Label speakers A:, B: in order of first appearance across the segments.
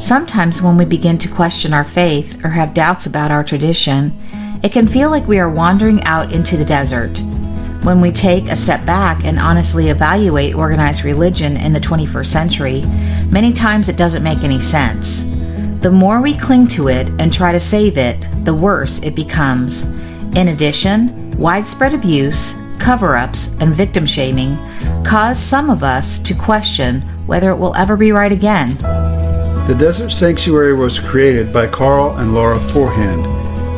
A: Sometimes when we begin to question our faith or have doubts about our tradition, it can feel like we are wandering out into the desert. When we take a step back and honestly evaluate organized religion in the 21st century, many times it doesn't make any sense. The more we cling to it and try to save it, the worse it becomes. In addition, widespread abuse, cover-ups, and victim shaming cause some of us to question whether it will ever be right again.
B: The Desert Sanctuary was created by Carl and Laura Forehand.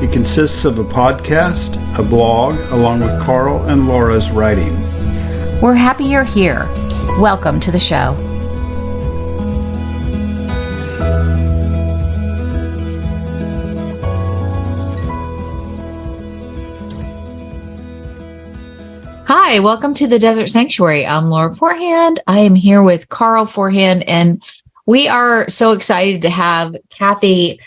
B: It consists of a podcast, a blog, along with Carl and Laura's writing.
A: We're happy you're here. Welcome to the show. Hi, welcome to the Desert Sanctuary. I'm Laura Forehand. I am here with Carl Forehand, and we are so excited to have Kathy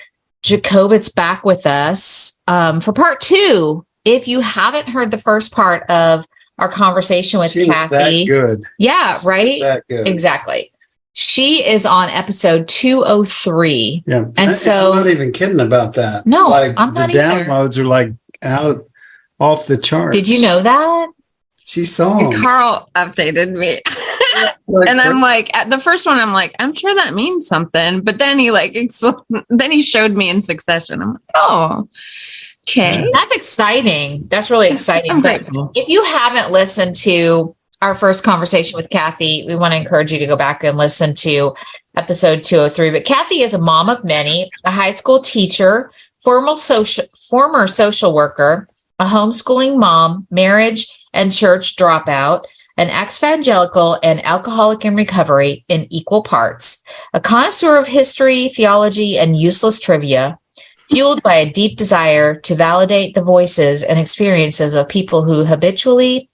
A: Jacobitz back with us for part two. If you haven't heard the first part of our conversation with Kathy,
B: that good.
A: Yeah, right?
B: That good.
A: Exactly. She is on episode 203.
B: Yeah.
A: And so
B: I'm not even kidding about that.
A: No,
B: like,
A: I'm not
B: the
A: either.
B: downloads are like off the charts.
A: Did you know that?
B: She saw them.
C: Carl updated me. And I'm like, at the first one, I'm like, I'm sure that means something. But then then he showed me in succession. I'm like, oh, okay.
A: That's exciting. That's really exciting. But if you haven't listened to our first conversation with Kathy, we want to encourage you to go back and listen to episode 203. But Kathy is a mom of many, a high school teacher, former social worker, a homeschooling mom, marriage and church dropout, an ex-evangelical and alcoholic in recovery in equal parts, a connoisseur of history, theology, and useless trivia, fueled by a deep desire to validate the voices and experiences of people who habitually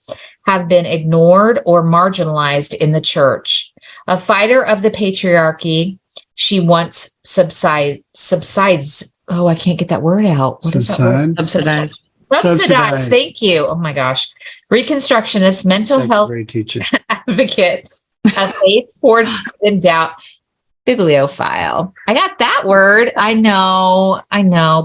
A: have been ignored or marginalized in the church. A fighter of the patriarchy, she once subsides. Oh, I can't get that word out. What is that word? Subsidized. Thank you. Oh my gosh. Reconstructionist, mental health advocate, a faith forged in doubt, bibliophile. I got that word. I know.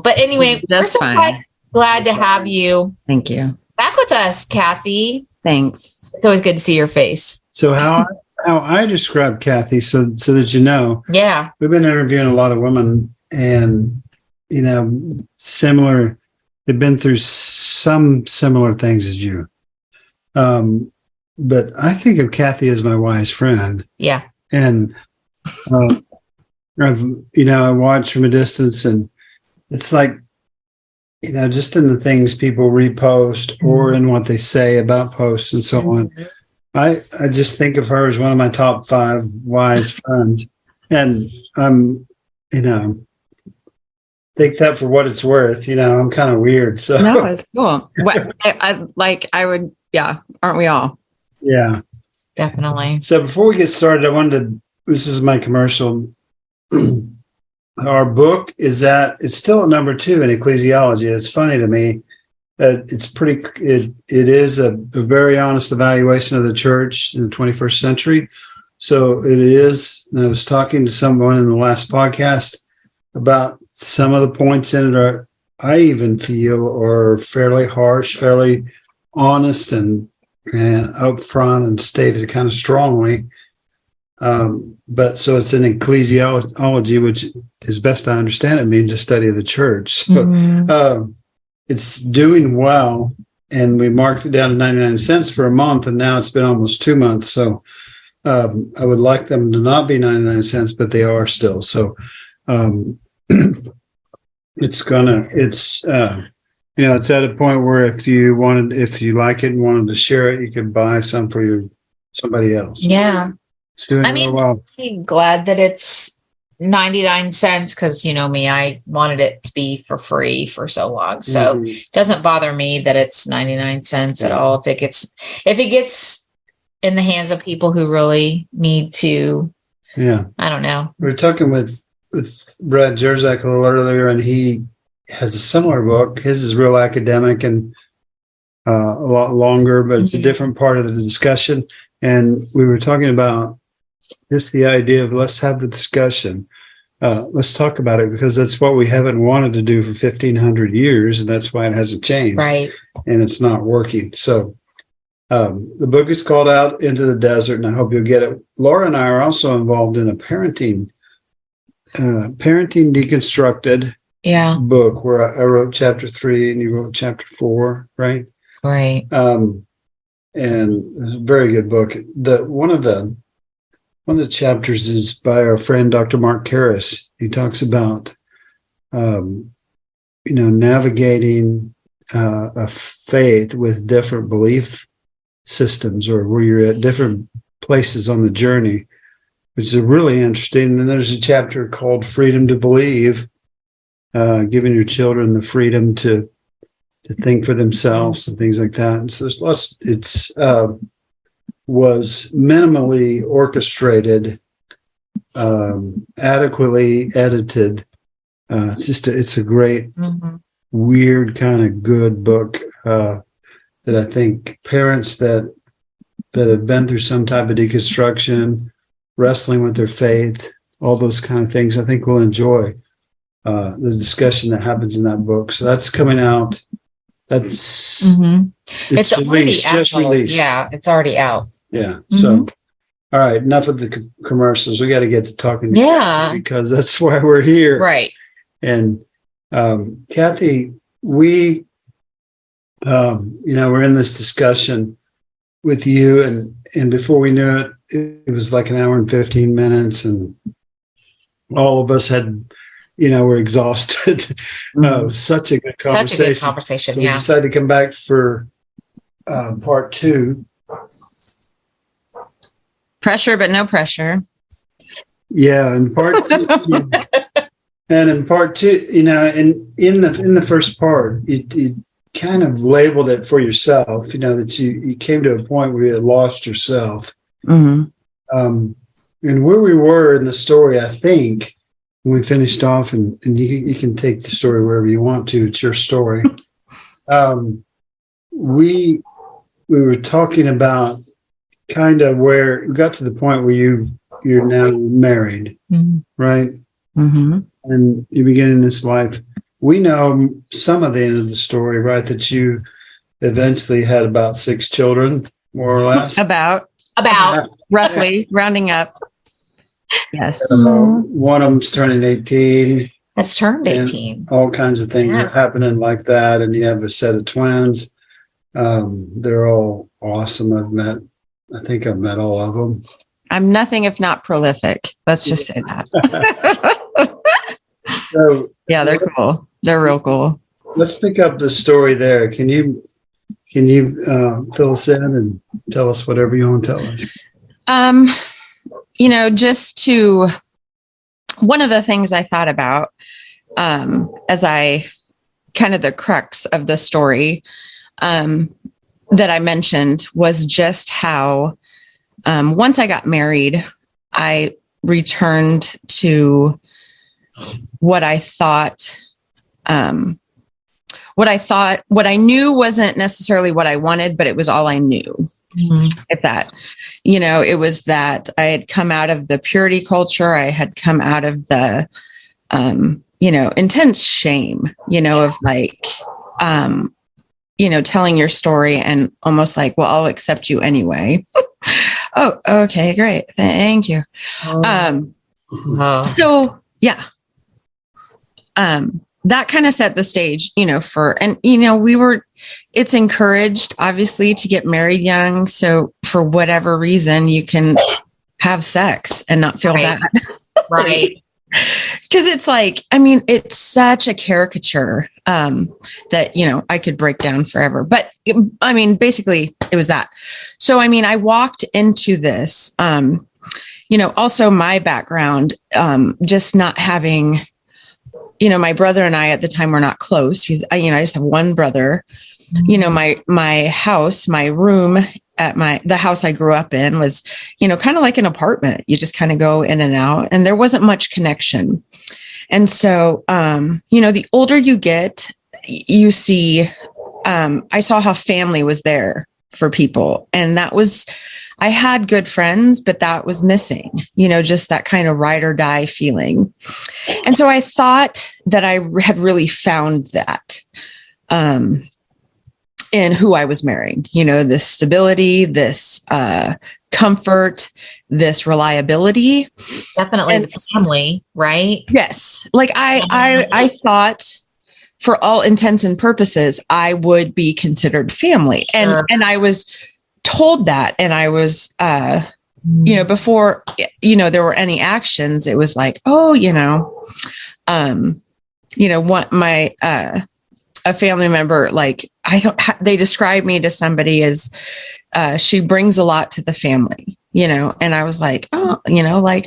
A: But anyway,
C: that's fine.
A: Glad to have you.
C: Thank you.
A: Back with us, Kathy.
C: Thanks.
A: It's always good to see your face.
B: So how I describe Kathy, so that you know.
A: Yeah.
B: We've been interviewing a lot of women, and similar. They've been through some similar things as you. But I think of Kathy as my wise friend.
A: Yeah.
B: And I watch from a distance, and it's like, just in the things people repost or in what they say about posts and so on. I just think of her as one of my top 5 wise friends. And take that for what it's worth. I'm kind of weird. So
C: no, it's cool. Aren't we all?
B: Yeah,
A: definitely.
B: So before we get started, this is my commercial. Our book it's still at number 2 in ecclesiology. It's funny to me that it is a very honest evaluation of the church in the 21st century. So it is, and I was talking to someone in the last podcast about some of the points in it I even feel are fairly harsh, fairly honest, and upfront and stated kind of strongly. But so it's in ecclesiology, which, as best I understand it, means a study of the church. So it's doing well, and we marked it down to 99 cents for a month, and now it's been almost 2 months. So I would like them to not be 99 cents, but they are still. So it's at a point where if you like it and wanted to share it, you could buy some for somebody else.
A: Yeah.
B: It's doing real well.
A: I'm glad that it's 99 cents because me, I wanted it to be for free for so long. So it doesn't bother me that it's 99 cents at all. If it gets in the hands of people who really need to, I don't know.
B: We were talking with Brad Jerzak a little earlier, and he has a similar book. His is real academic and a lot longer, but it's a different part of the discussion. And we were talking about just the idea of let's have the discussion. let's talk about it, because that's what we haven't wanted to do for 1,500 years, and that's why it hasn't changed.
A: Right.
B: And it's not working. So the book is called Out into the Desert, and I hope you'll get it. Laura and I are also involved in a parenting deconstructed book, where I wrote chapter 3 and you wrote chapter 4, right?
A: Right.
B: And it's a very good book. One of the chapters is by our friend Dr. Mark Karras. He talks about navigating a faith with different belief systems, or where you're at different places on the journey, which is really interesting. And then there's a chapter called Freedom to Believe, giving your children the freedom to think for themselves and things like that. And so there's lots. It's was minimally orchestrated, adequately edited. It's a great, weird kind of good book that I think parents that have been through some type of deconstruction, wrestling with their faith, all those kind of things, I think will enjoy the discussion that happens in that book. So that's coming out. That's it's released, just released.
A: Yeah, it's already out.
B: Yeah. So, all right, enough of the commercials. We got to get to talking.
A: Yeah,
B: because that's why we're here.
A: Right.
B: And Kathy, we, we're in this discussion with you, and before we knew it, it was like an hour and 15 minutes, and all of us had, we're exhausted. Such a good conversation.
A: Such a good conversation.
B: So we decided to come back for part 2.
C: Pressure, but no pressure.
B: Yeah, and part 2, and in part 2, and in the first part, you kind of labeled it for yourself. That you came to a point where you had lost yourself. And where we were in the story, I think, when we finished off, and you can take the story wherever you want to. It's your story. We were talking about kind of where you got to the point where you're now married, right? And you begin in this life. We know some of the end of the story, right? That you eventually had about 6 children, more or less.
C: About roughly, rounding up. Yes.
B: One of them's turning 18.
A: Has turned 18.
B: All kinds of things are happening like that. And you have a set of twins. They're all awesome. I think I've met all of them.
C: I'm nothing if not prolific. Let's just say that.
B: So
C: yeah, they're cool. They're real cool.
B: Let's pick up the story there. Can you fill us in and tell us whatever you want to tell us? One of the things I thought about as I kind of the crux of the story that I mentioned was just how once I got married, I returned to what I knew wasn't necessarily what I wanted, but it was all I knew. If that, it was that I had come out of the purity culture. I had come out of the, intense shame, of like, telling your story and almost like, well, I'll accept you anyway. Oh, okay, great. Thank you. So yeah. That kind of set the stage, it's encouraged obviously to get married young. So for whatever reason, you can have sex and not feel bad.
A: Right.
C: Cause it's like, it's such a caricature, that, I could break down forever, but basically it was that. So, I walked into this, also my background, just not having, my brother and I at the time were not close. I just have one brother. My house, my room at the house I grew up in was, kind of like an apartment. You just kind of go in and out, and there wasn't much connection. And so, the older you get, you see, I saw how family was there for people. And that was, I had good friends, but that was missing, just that kind of ride or die feeling. And so I thought that I had really found that in who I was marrying, this stability, this comfort, this reliability.
A: Definitely the family, right?
C: Yes. Like I thought, for all intents and purposes, I would be considered family.
A: Sure.
C: And I was told that. And I was, before, there were any actions, it was like, oh, what a family member, like, they describe me to somebody as, she brings a lot to the family, and I was like, oh,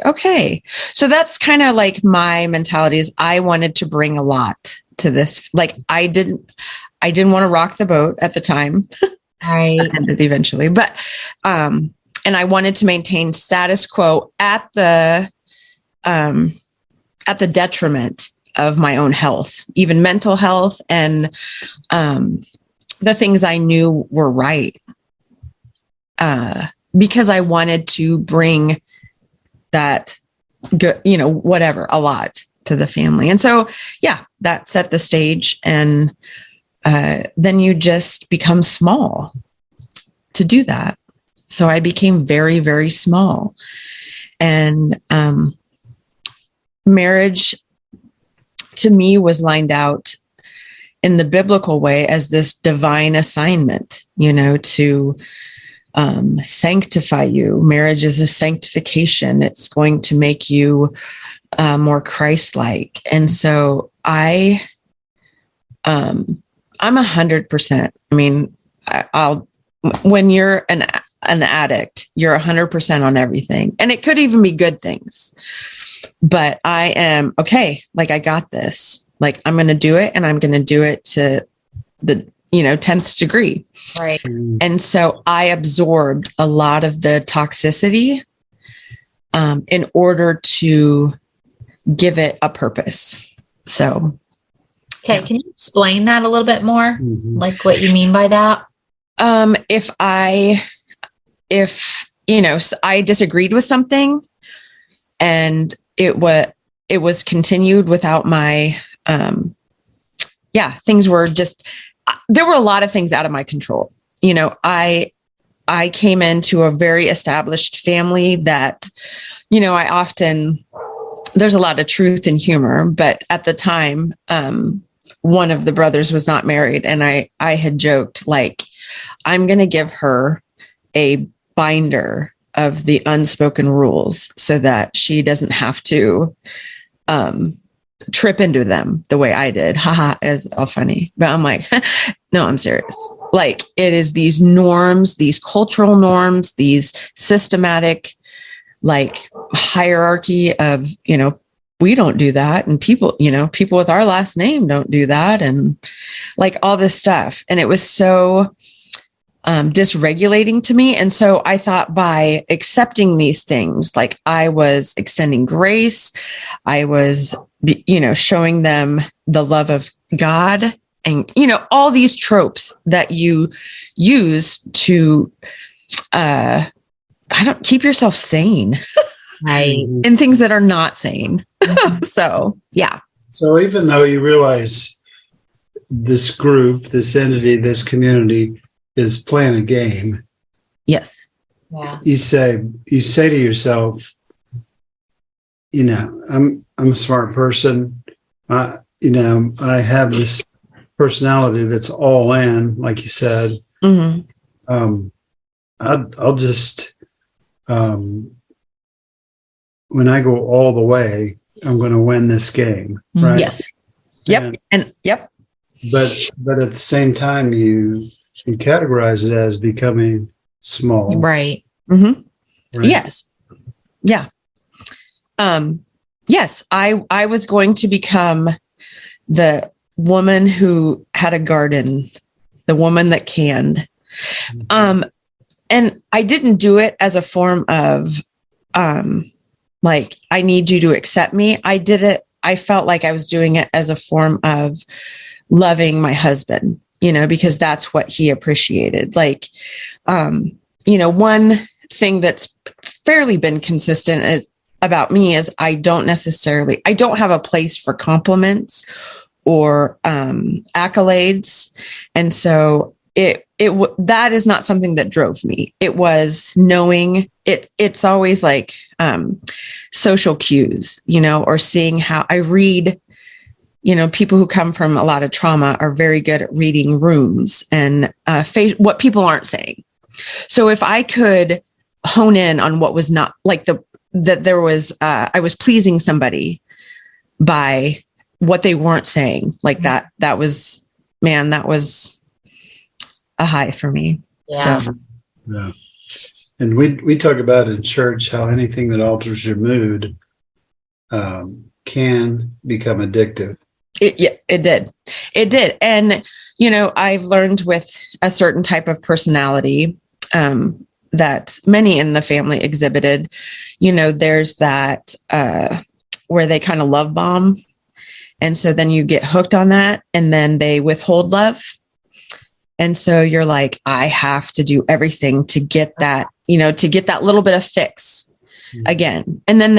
C: okay. So that's kind of like my mentality is I wanted to bring a lot to this. Like I didn't want to rock the boat at the time.
A: Right.
C: That ended eventually, but, and I wanted to maintain status quo at the detriment of my own health, even mental health and, the things I knew were right. Because I wanted to bring that good, whatever, a lot to the family. And so, yeah, that set the stage. And then you just become small to do that. So I became very, very small. And marriage to me was lined out in the biblical way as this divine assignment, to sanctify you. Marriage is a sanctification. It's going to make you more Christ-like. And so I'm 100%. I mean, when you're an addict, you're 100% on everything. And it could even be good things, but I am okay. Like I got this, like I'm going to do it, and I'm going to do it to the 10th degree.
A: Right.
C: And so I absorbed a lot of the toxicity in order to give it a purpose. So.
A: Okay. Can you explain that a little bit more? Mm-hmm. Like what you mean by that?
C: If I disagreed with something and it was continued without my, things were just, there were a lot of things out of my control. I came into a very established family that, there's a lot of truth and humor, but at the time, one of the brothers was not married. And I had joked, like, I'm going to give her a binder of the unspoken rules so that she doesn't have to, trip into them the way I did. Haha, it's all funny. But I'm like, no, I'm serious. Like it is these norms, these cultural norms, these systematic, like hierarchy of, we don't do that. And people with our last name don't do that. And like all this stuff. And it was so dysregulating to me. And so I thought by accepting these things, like I was extending grace, I was, showing them the love of God and, all these tropes that you use to, keep yourself sane.
A: Right.
C: In things that are not sane. So, yeah.
B: So even though you realize this group, this entity, this community is playing a game.
C: Yes.
A: Yeah.
B: You say to yourself, I'm a smart person. I have this personality that's all in, like you said.
C: Mm-hmm.
B: I'll just, when I go all the way, I'm going to win this game, right?
C: Yes. Yep. And yep.
B: But at the same time, you categorize it as becoming small,
A: right?
C: Mm-hmm.
B: Right?
C: Yes. Yeah. Yes, I was going to become the woman who had a garden, the woman that canned. And I didn't do it as a form of, like, I need you to accept me. I did it. I felt like I was doing it as a form of loving my husband, because that's what he appreciated. Like, one thing that's fairly been consistent is about me is I don't have a place for compliments or accolades. And so that is not something that drove me. It was knowing it's always like social cues, or seeing how I read. People who come from a lot of trauma are very good at reading rooms and what people aren't saying. So if I could hone in on what was not like I was pleasing somebody by what they weren't saying, like that was a high for me.
A: Yeah.
C: So.
B: Yeah. And we talk about in church how anything that alters your mood can become addictive.
C: It did. And, I've learned with a certain type of personality that many in the family exhibited, there's that where they kind of love bomb. And so then you get hooked on that and then they withhold love. And so you're like, I have to do everything to get that, to get that little bit of fix again. And then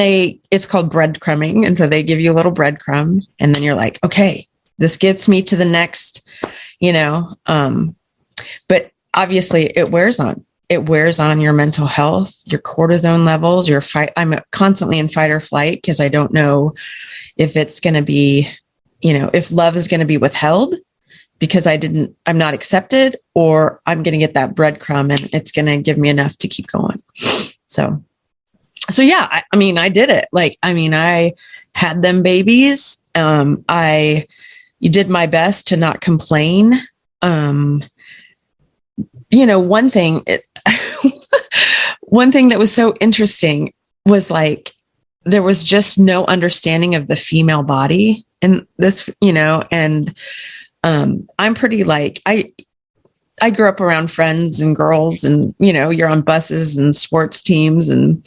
C: it's called breadcrumbing. And so they give you a little breadcrumb and then you're like, okay, this gets me to the next, but obviously it wears on your mental health, your cortisone levels, I'm constantly in fight or flight because I don't know if it's going to be, if love is going to be withheld because I'm not accepted, or I'm going to get that breadcrumb and it's going to give me enough to keep going. So yeah, I did it. I had them babies. I did my best to not complain. One thing that was so interesting was there was just no understanding of the female body in this, and I'm pretty I grew up around friends and girls and, you're on buses and sports teams and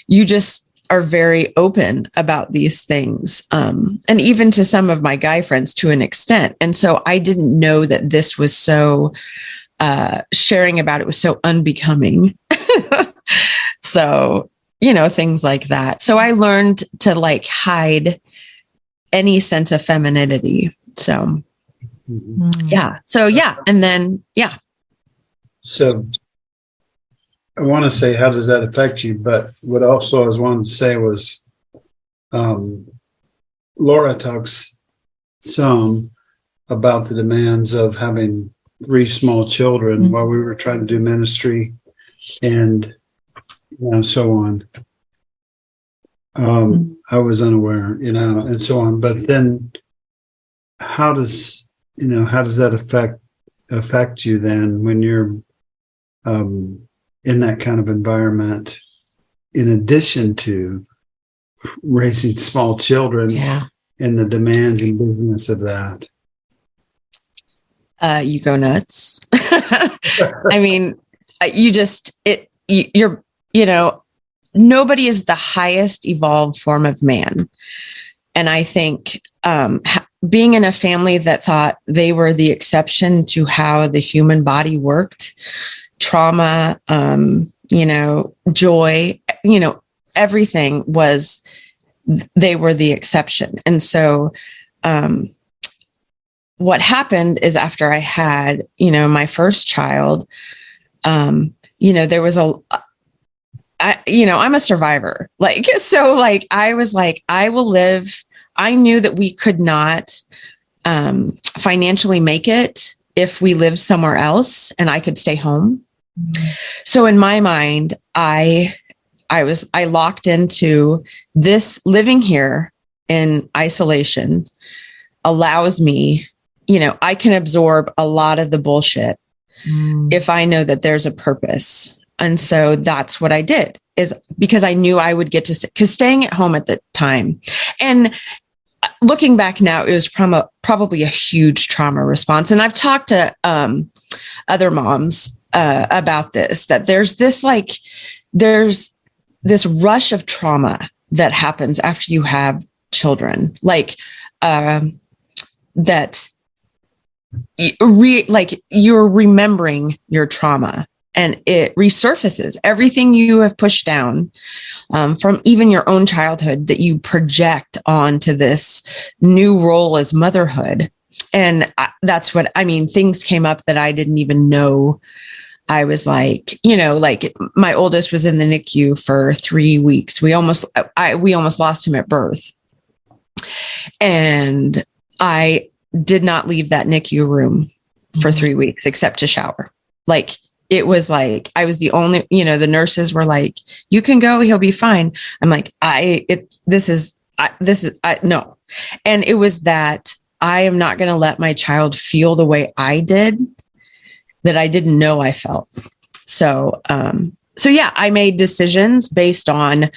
C: you just are very open about these things. And even to some of my guy friends to an extent. And so I didn't know that this was so, sharing about it was so unbecoming. So, things like that. So I learned to hide any sense of femininity. So yeah. So yeah. And then, yeah.
B: So I want to say, how does that affect you? But what also I was wanting to say was, Laura talks some about the demands of having 3 small children while we were trying to do ministry and so on. I was unaware, and so on. But then how does that affect you then when you're in that kind of environment, in addition to raising small children and the demands and business of that?
C: You go nuts. Nobody is the highest evolved form of man. And I think being in a family that thought they were the exception to how the human body worked, trauma, joy, everything was, they were the exception. And so what happened is after I had, my first child, there was I'm a survivor. I was like, I will live. I knew that we could not financially make it if we lived somewhere else and I could stay home. So in my mind, I locked into this. Living here in isolation allows me, I can absorb a lot of the bullshit if I know that there's a purpose. And so that's what I did, is because I knew I would get to, because staying at home at the time, and looking back now, it was probably a huge trauma response. And I've talked to other moms about this, that there's this rush of trauma that happens after you have children, that you're remembering your trauma. and it resurfaces everything you have pushed down from even your own childhood that you project onto this new role as motherhood. And that's what I mean. Things came up that I didn't even know. I was like, like my oldest was in the NICU for 3 weeks. We almost lost him at birth. And I did not leave that NICU room for 3 weeks except to shower. Like, it was like, I was the only, the nurses were like, you can go, he'll be fine. I'm like, no. And it was that I am not going to let my child feel the way I did, that I didn't know I felt. So yeah, I made decisions based on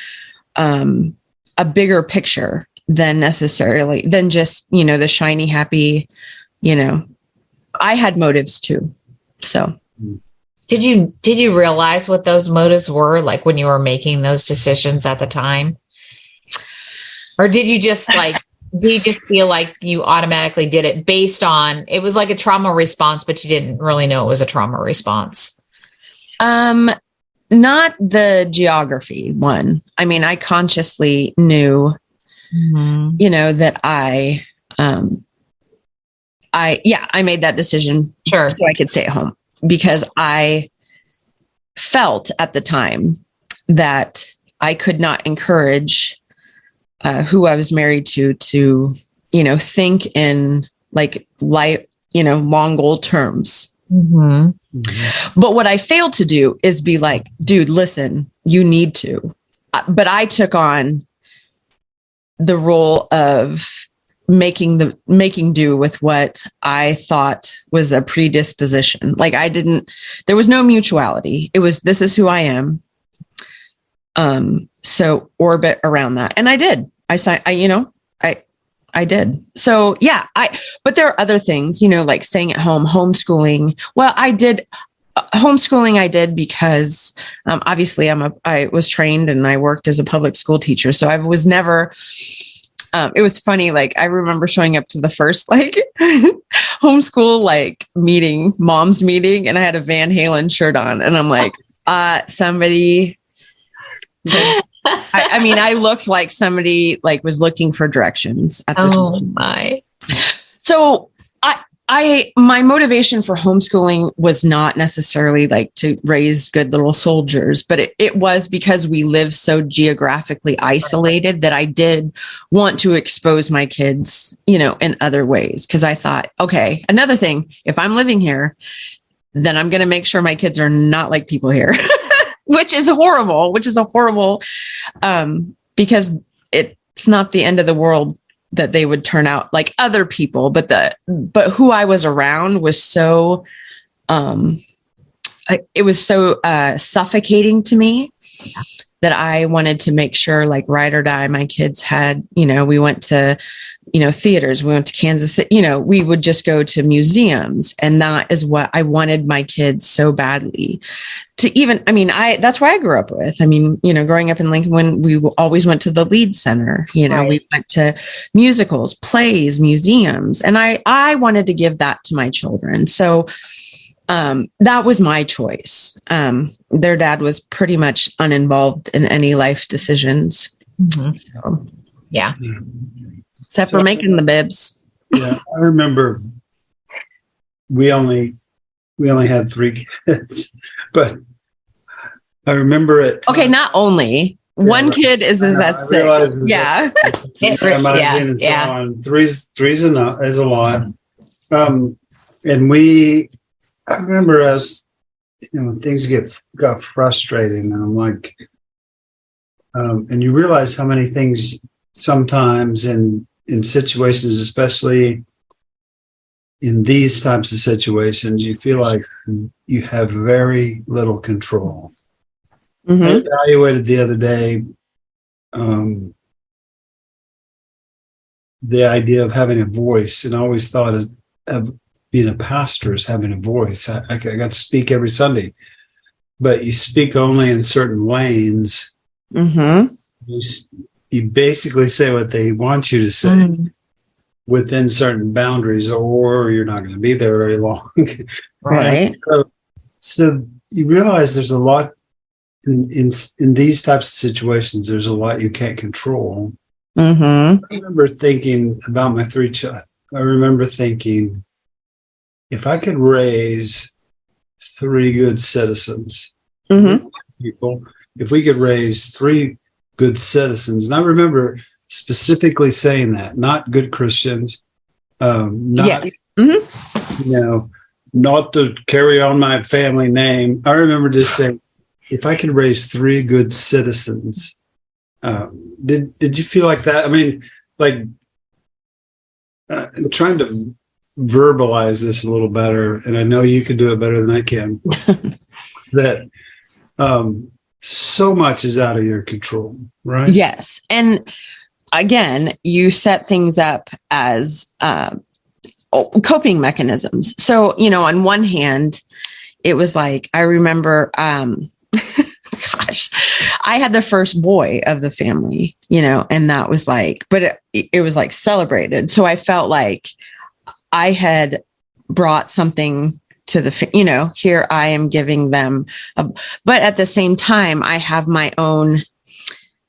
C: a bigger picture than just, the shiny, happy, I had motives too. So.
A: Did you realize what those motives were, like when you were making those decisions at the time? Or did you just feel like you automatically did it based on, it was like a trauma response, but you didn't really know it was a trauma response?
C: Not the geography one. I mean, I consciously knew, that I made that decision so I could stay at home, because I felt at the time that I could not encourage who I was married to, think in like life, long goal terms. Mm-hmm. Mm-hmm. But what I failed to do is be like, dude, listen, you need to. But I took on the role of making do with what I thought was a predisposition. Like, there was no mutuality. It was, this is who I am. So orbit around that. And I did. I did. So yeah, but there are other things, like staying at home, homeschooling. Well, I did homeschooling. I did because, obviously I was trained and I worked as a public school teacher. So I was never, it was funny. Like, I remember showing up to the first homeschool mom's meeting, and I had a Van Halen shirt on, and I'm like, somebody. I looked like somebody was looking for directions at this point. My. So my motivation for homeschooling was not necessarily to raise good little soldiers, but it was because we live so geographically isolated that I did want to expose my kids, in other ways. Cause I thought, okay, another thing, if I'm living here, then I'm going to make sure my kids are not like people here, which is horrible, because it's not the end of the world that they would turn out like other people, but who I was around was so, it was so suffocating to me that I wanted to make sure, ride or die, my kids had, we went to, theaters, we went to Kansas City, we would just go to museums. And that is what I wanted my kids so badly to even, that's why I grew up with. Growing up in Lincoln, when we always went to the Lead Center, right. We went to musicals, plays, museums, and I wanted to give that to my children. So that was my choice. Their dad was pretty much uninvolved in any life decisions. Mm-hmm. So, yeah. Except for making the bibs.
B: Yeah, I remember we only had 3 kids, but I remember it.
C: Okay, not only. One kid is at 6. Yeah.
B: Yeah. Three's enough, is a lot. And I remember as things got frustrating, and I'm like, and you realize how many things sometimes in situations, especially in these types of situations, you feel like you have very little control. Mm-hmm. I evaluated the other day the idea of having a voice, and I always thought of being a pastor as having a voice. I got to speak every Sunday, but you speak only in certain lanes. Mm-hmm. You basically say what they want you to say within certain boundaries, or you're not going to be there very long.
C: Right.
B: So you realize there's a lot in these types of situations. There's a lot you can't control.
C: Mm-hmm.
B: I remember thinking about my 3 children. I remember thinking, if I could raise 3 good citizens, people, if we could raise 3 good citizens, and I remember specifically saying that, not good Christians, not, not to carry on my family name. I remember just saying, if I could raise 3 good citizens, did you feel like that? I mean, like, I'm trying to verbalize this a little better, and I know you can do it better than I can. That so much is out of your control, right?
C: Yes. And again, you set things up as coping mechanisms. So, on one hand, it was like, I remember, gosh, I had the first boy of the family, and that was like, but it was like celebrated. So I felt like I had brought something to the, here I am giving them, but at the same time, I have my own,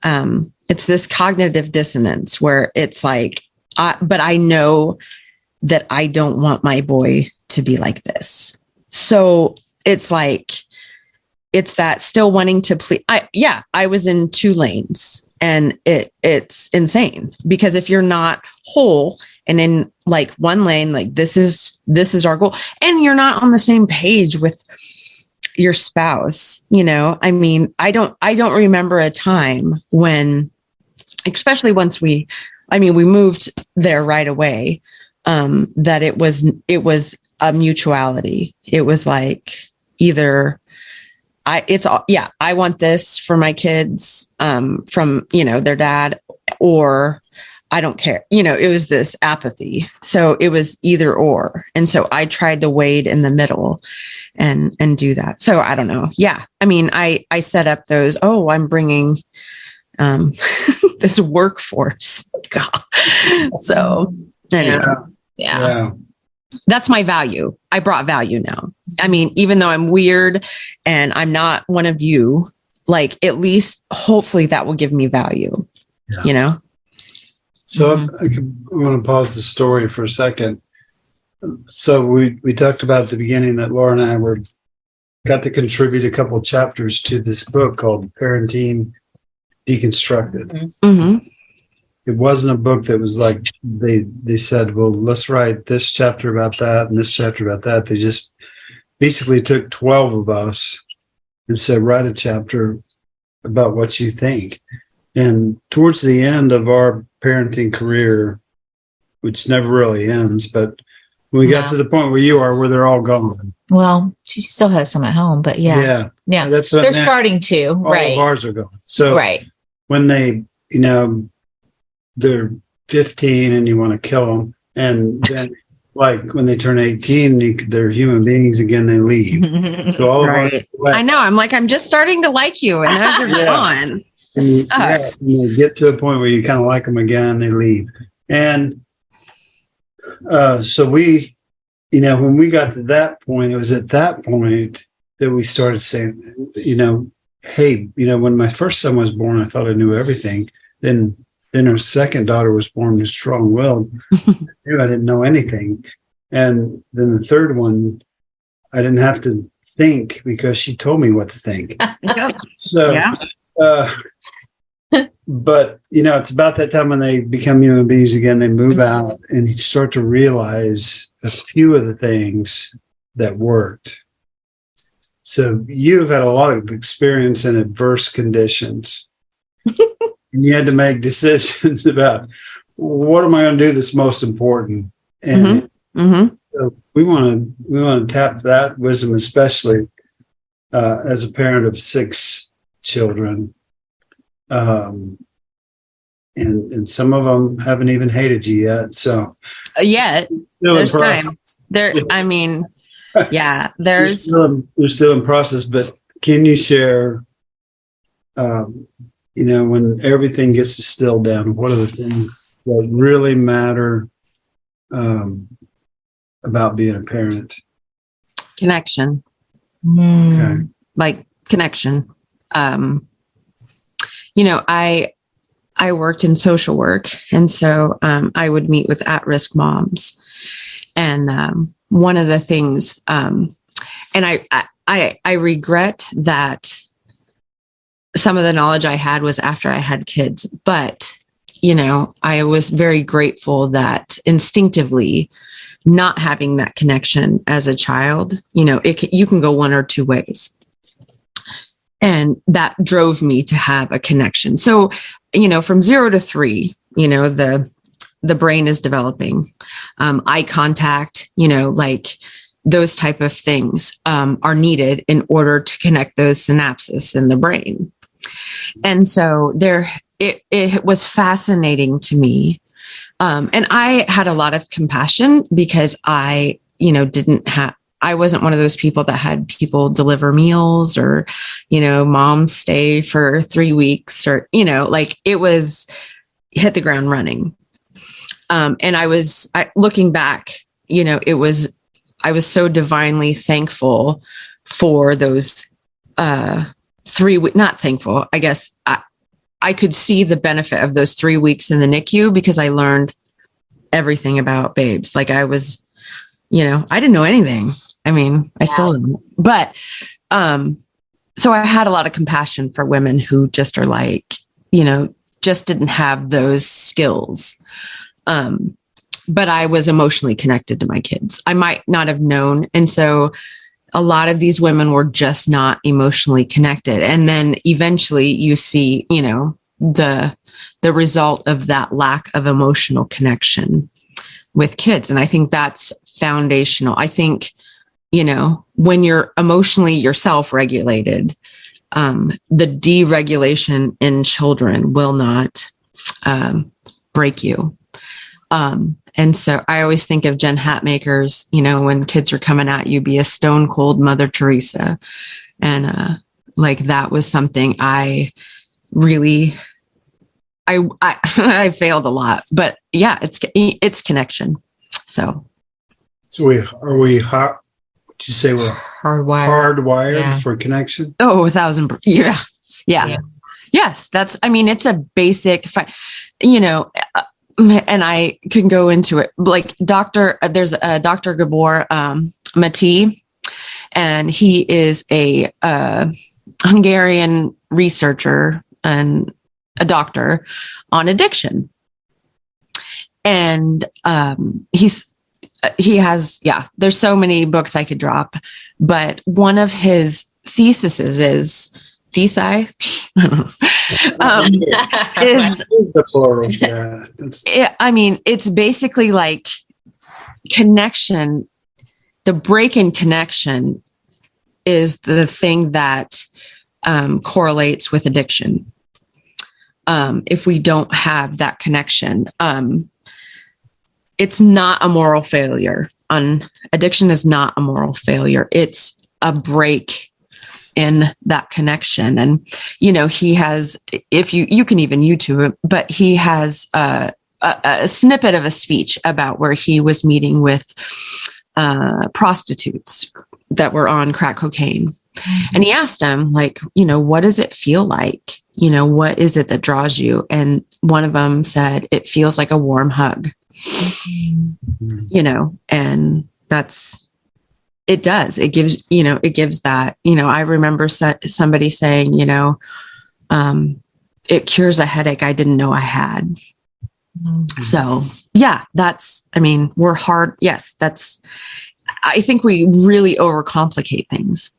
C: it's this cognitive dissonance where it's like, but I know that I don't want my boy to be like this. So it's like, it's that still wanting to please. I was in 2 lanes, and it's insane, because if you're not whole and in like one lane, like this is our goal, and you're not on the same page with your spouse, I mean, I don't remember a time when, especially once we moved there right away, that it was a mutuality. It was like either I want this for my kids, from, their dad, or I don't care. It was this apathy. So it was either or. And so I tried to wade in the middle and do that. So I don't know. Yeah. I mean, I set up those, I'm bringing, this workforce. God. So anyway.
A: Yeah.
C: That's my value. I brought value now. I mean, even though I'm weird and I'm not one of you, like, at least hopefully that will give me value,
B: So I want to pause the story for a second. So we talked about at the beginning that Laura and I got to contribute a couple of chapters to this book called Parenting Deconstructed.
C: Mm-hmm.
B: It wasn't a book that was like they said, well, let's write this chapter about that and this chapter about that. They just basically took 12 of us and said, write a chapter about what you think. And towards the end of our parenting career, which never really ends, but when we got to the point where you are, where they're all gone.
A: Well, she still has some at home, but yeah.
B: That's
A: they're starting to, right?
B: All of ours are gone. So
A: right.
B: When they, they're 15 and you want to kill them, and then like when they turn 18, they're human beings again, they leave. So all
C: right.
B: of our,
C: I know. I'm like, I'm just starting to like you, and now they're gone. It sucks.
B: And they get to a point where you kind of like them again, they leave. And so we, when we got to that point, it was at that point that we started saying, hey, when my first son was born, I thought I knew everything. Then our second daughter was born, who's strong-willed. I didn't know anything. And then the third one, I didn't have to think because she told me what to think. So, but, it's about that time when they become human beings again, they move out and you start to realize a few of the things that worked. So you've had a lot of experience in adverse conditions. And you had to make decisions about what am I going to do that's most important. And so we want to tap that wisdom, especially as a parent of 6 children. And some of them haven't even hated you yet. So
C: there's time there. I mean, there's
B: they're still in process, but can you share, when everything gets distilled down, what are the things that really matter about being a parent?
C: Connection.
B: Okay.
C: like connection. I worked in social work, and so I would meet with at-risk moms. And one of the things, and I regret that some of the knowledge I had was after I had kids, but I was very grateful that instinctively, not having that connection as a child, you can go one or two ways. And that drove me to have a connection. So, from 0 to 3, the brain is developing. Eye contact, like those type of things are needed in order to connect those synapses in the brain. And so it was fascinating to me. And I had a lot of compassion because I wasn't one of those people that had people deliver meals or, mom stay for 3 weeks or, like it was hit the ground running. And looking back, I was so divinely thankful for those 3 weeks, not thankful, I guess. I could see the benefit of those 3 weeks in the NICU because I learned everything about babes. Like I was, I didn't know anything. I mean, I still don't. But so I had a lot of compassion for women who just are like, just didn't have those skills. But I was emotionally connected to my kids. I might not have known. And so a lot of these women were just not emotionally connected. And then eventually you see, the result of that lack of emotional connection with kids. And I think that's foundational. I think, when you're emotionally yourself regulated, the deregulation in children will not break you. And so I always think of Jen Hatmaker's, when kids are coming at you, be a stone cold Mother Teresa. And like that was something I really, I failed a lot, but yeah, it's connection. So
B: are we hot? Would you say we're hardwired for connection?
C: Oh, 1,000. Yeah. Yes. It's a basic, and I can go into it like there's a Dr. Gabor Mati, and he is a Hungarian researcher and a doctor on addiction. And he has, there's so many books I could drop, but one of his theses is is
B: the plural. Yeah.
C: It's basically like connection. The break in connection is the thing that correlates with addiction. If we don't have that connection, it's not a moral failure. Addiction is not a moral failure. It's a break in that connection. And, he has, if you can even YouTube it, but he has a snippet of a speech about where he was meeting with prostitutes that were on crack cocaine. And he asked them, like, what does it feel like? What is it that draws you? And one of them said, it feels like a warm hug, and it does. It gives that, I remember somebody saying, it cures a headache I didn't know I had. So yeah, we're hard. Yes. I think we really overcomplicate things.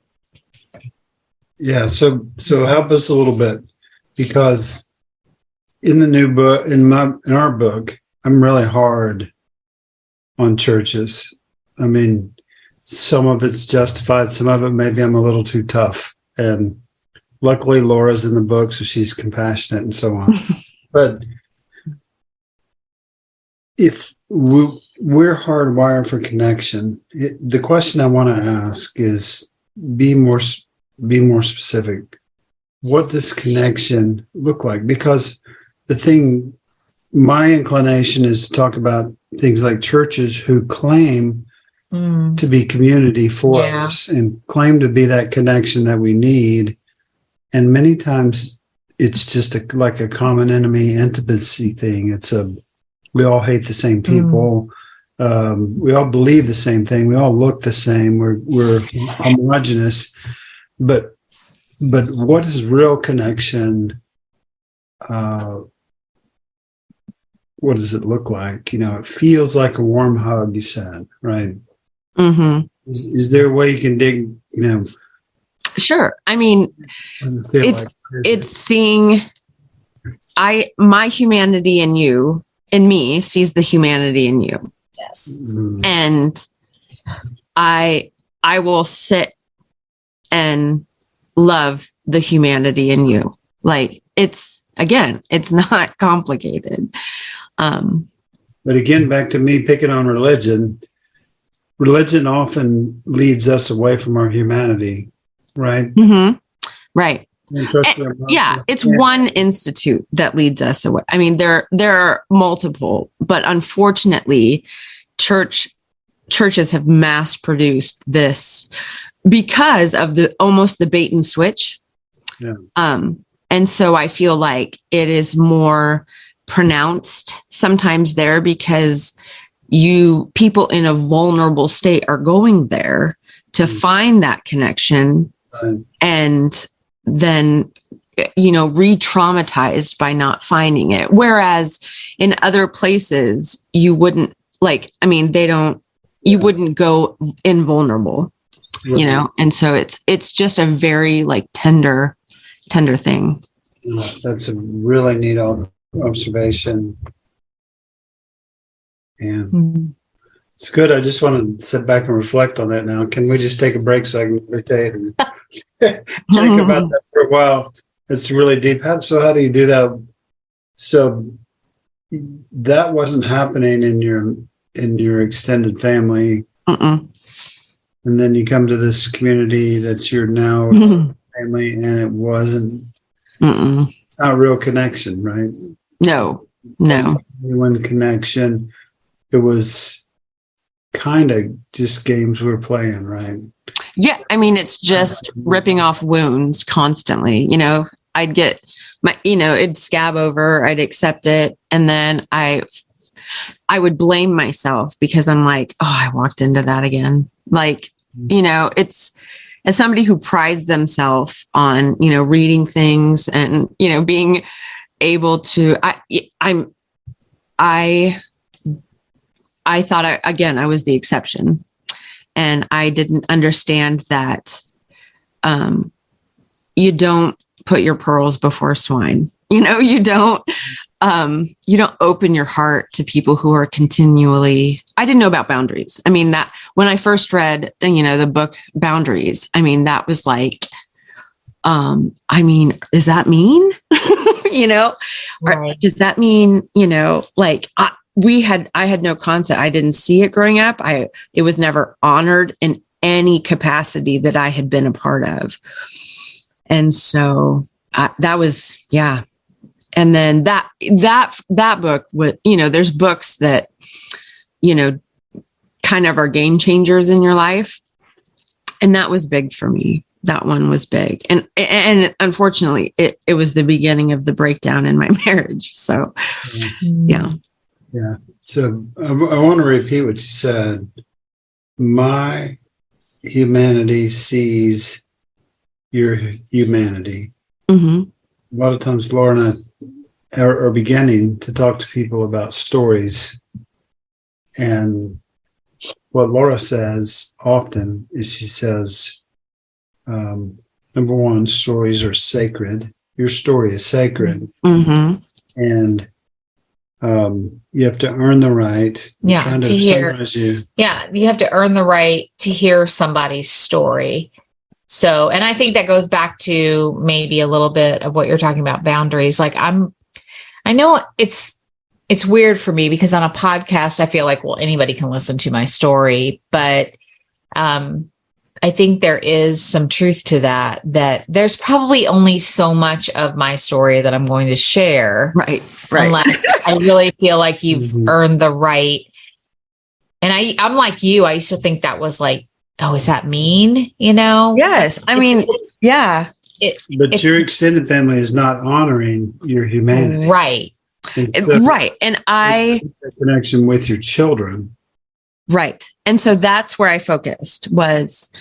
B: Yeah. So help us a little bit, because in the new book, in our book, I'm really hard on churches. Some of it's justified. Some of it, maybe I'm a little too tough. And luckily Laura's in the book, so she's compassionate and so on. But if we're hardwired for connection, the question I want to ask is be more specific. What does connection look like? Because my inclination is to talk about things like churches who claim to be community for us and claim to be that connection that we need. And many times it's just like a common enemy intimacy thing. We all hate the same people. We all believe the same thing. We all look the same. We're homogenous. But what is real connection? What does it look like? It feels like a warm hug, you said, right?
C: Mm-hmm.
B: Is there a way you can dig,
C: Sure. I mean, it's seeing my humanity in you, in me, sees the humanity in you.
A: Yes.
B: Mm-hmm.
C: And I will sit and love the humanity in you. Like it's not complicated.
B: But again, back to me picking on religion often leads us away from our humanity, right?
C: Mm-hmm. Right. It's one institute that leads us away. I mean, there are multiple, but unfortunately, churches have mass produced this because of almost the bait and switch.
B: Yeah.
C: And so I feel like it is more pronounced sometimes there because people in a vulnerable state are going there to find that connection, and then re-traumatized by not finding it. Whereas in other places you wouldn't you wouldn't go invulnerable, and so it's just a very like tender thing.
B: That's a really neat observation. And it's good. I just want to sit back and reflect on that now. Can we just take a break so I can meditate and think about that for a while? It's really deep. How do you do that? So that wasn't happening in your extended family.
C: Mm-mm.
B: And then you come to this community that's your now family, and it wasn't.
C: Mm-mm.
B: It's not real connection, right?
C: No.
B: One connection. It was kind of just games we were playing, right?
C: Yeah, I mean, it's just ripping off wounds constantly. I'd get it'd scab over, I'd accept it, and then I would blame myself because I'm like, oh, I walked into that again. Like, it's as somebody who prides themselves on, reading things and, being able to, I thought I was the exception, and I didn't understand that, you don't put your pearls before swine. You don't open your heart to people who are continually. I didn't know about boundaries. I mean, that when I first read, the book Boundaries, I mean, that was like, does that mean,
A: Right.
C: or does that mean, like I had no concept. I didn't see it growing up. It was never honored in any capacity that I had been a part of. And so that was, yeah. And then that book with, there's books that, kind of are game changers in your life. And that was big for me. That one was big. And unfortunately it was the beginning of the breakdown in my marriage. So, yeah.
B: Yeah. So I want to repeat what you said. My humanity sees your humanity.
C: Mm-hmm.
B: A lot of times Laura and I are beginning to talk to people about stories. And what Laura says often is she says, number one, stories are sacred. Your story is sacred.
C: Mm-hmm.
B: And you have to earn the right.
A: To hear. Yeah, you have to earn the right to hear somebody's story. So, and I think that goes back to maybe a little bit of what you're talking about, boundaries. Like I know it's weird for me because on a podcast, I feel like, well, anybody can listen to my story, but I think there is some truth to that there's probably only so much of my story that I'm going to share.
C: Right.
A: Unless I really feel like you've earned the right And I'm like you. I used to think that was like, oh, is that mean? You know?
C: Yes. I mean, yeah.
B: But your extended family is not honoring your humanity.
A: Right.
B: And so
C: Right. And
B: connection with your children.
C: Right. And so that's where I focused was,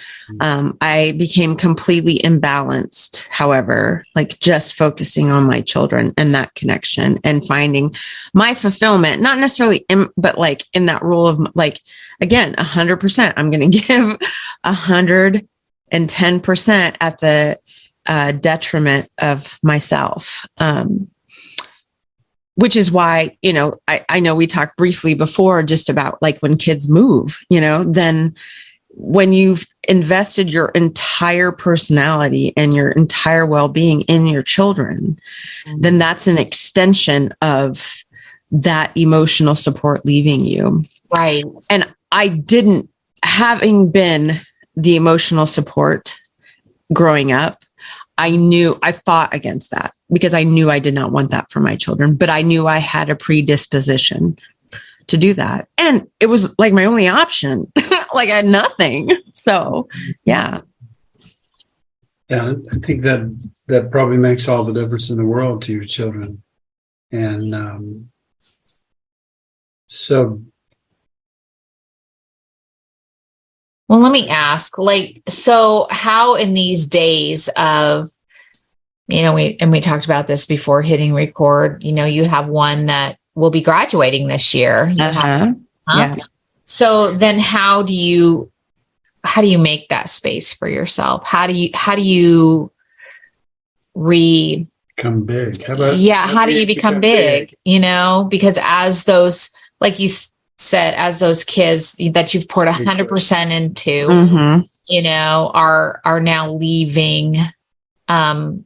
C: I became completely imbalanced, however, like just focusing on my children and that connection and finding my fulfillment, not necessarily, but like in that role of like, again, 100%, I'm going to give 110% at the detriment of myself. Which is why, you know, I know we talked briefly before just about like when kids move, you know, then when you've invested your entire personality and your entire well-being in your children, then that's an extension of that emotional support leaving you.
A: Right.
C: And I didn't, having been the emotional support growing up, I fought against that because I knew I did not want that for my children, but I knew I had a predisposition to do that. And it was like my only option. Like I had nothing. So, yeah.
B: Yeah, I think that probably makes all the difference in the world to your children. And so.
A: Well, let me ask, like, so how in these days of, you know, we talked about this before hitting record, you know, you have one that will be graduating this year.
C: Yeah.
A: So then how do you make that space for yourself? How do you
B: become big?
A: How do you become big? You know, because as those, like you said, as those kids that you've poured 100% into, you know, are now leaving, and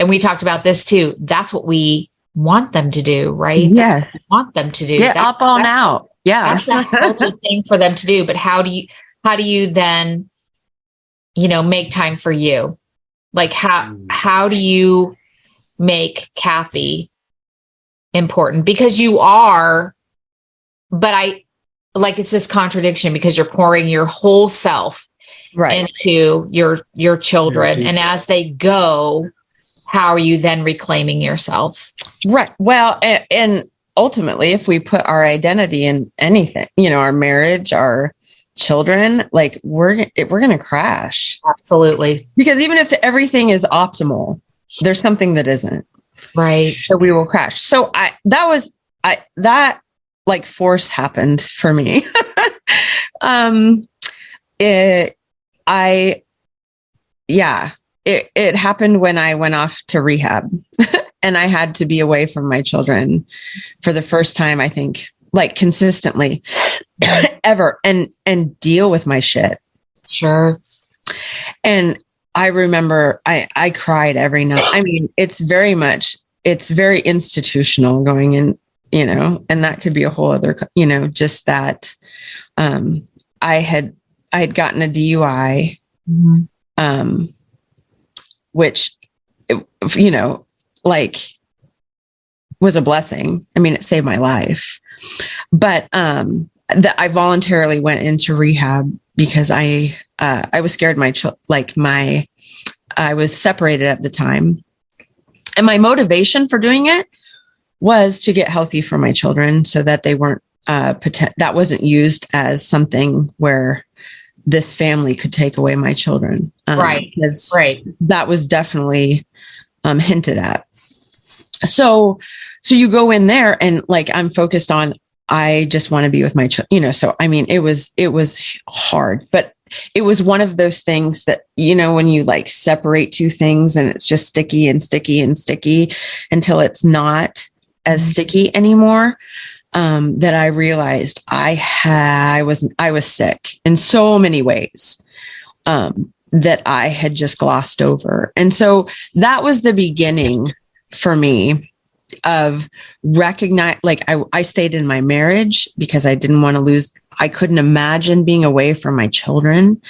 A: we talked about this too. That's what we want them to do, right?
C: Yes.
A: We want them to do.
C: Get up on out. Yeah.
A: That's a healthy thing for them to do. But how do you then, you know, make time for you? Like how do you make Kathy important? Because you are, but it's this contradiction because you're pouring your whole self into your children. And as they go, how are you then reclaiming yourself?
C: Right. Well, and ultimately, if we put our identity in anything, you know, our marriage, our children, like we're going to crash.
A: Absolutely.
C: Because even if everything is optimal, there's something that isn't.
A: Right.
C: So we will crash. So that like force happened for me. It happened when I went off to rehab and I had to be away from my children for the first time, I think, like consistently ever and deal with my shit.
A: Sure.
C: And I remember I cried every night. I mean, it's very institutional going in, you know, and that could be a whole other, you know, just that, I had gotten a DUI, which, you know, like was a blessing. I mean, it saved my life, but, that I voluntarily went into rehab because I was scared I was separated at the time. And my motivation for doing it was to get healthy for my children so that they weren't, that wasn't used as something where this family could take away my children.
A: Right.
C: That was definitely hinted at. So you go in there and like, I'm focused on, I just want to be with my children, you know? So, I mean, it was hard, but it was one of those things that, you know, when you like separate two things and it's just sticky and sticky and sticky until it's not as sticky anymore. That I realized I was sick in so many ways, that I had just glossed over. And so that was the beginning for me of recognize, like I stayed in my marriage because I didn't want to lose. I couldn't imagine being away from my children.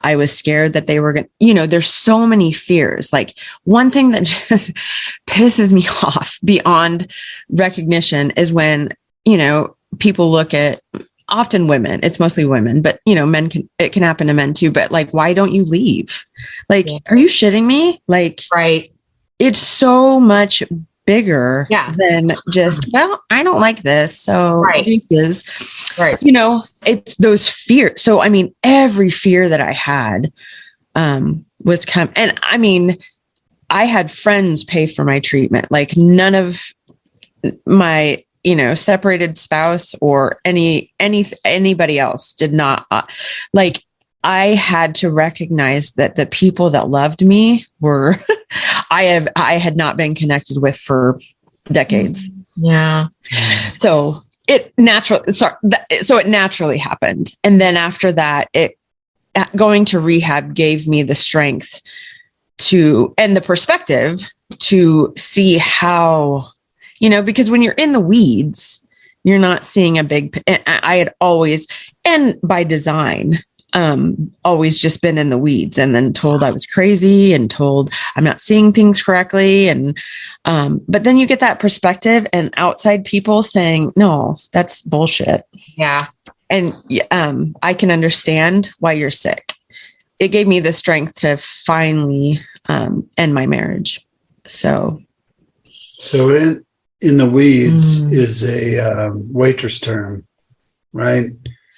C: I was scared that they were going to, you know, there's so many fears. Like one thing that just pisses me off beyond recognition is when, you know, people look at, often women, it's mostly women, but men it can happen to men too. But like, why don't you leave? Like, are you shitting me? Like,
A: right.
C: It's so much bigger than just, well, I don't like this. So deuces.
A: Right.
C: It's those fears. So, I mean, every fear that I had, was and I mean, I had friends pay for my treatment. Like none of my, separated spouse or anybody else did not like, I had to recognize that the people that loved me were, I had not been connected with for decades.
A: Yeah.
C: So it naturally happened. And then after that, going to rehab gave me the strength and the perspective to see how, because when you're in the weeds, you're not seeing a big, I had always, and by design, always just been in the weeds and then told I was crazy and told I'm not seeing things correctly. And, but then you get that perspective and outside people saying, no, that's bullshit.
A: Yeah.
C: And, I can understand why you're sick. It gave me the strength to finally, end my marriage. So
B: in the weeds is a waitress term, right?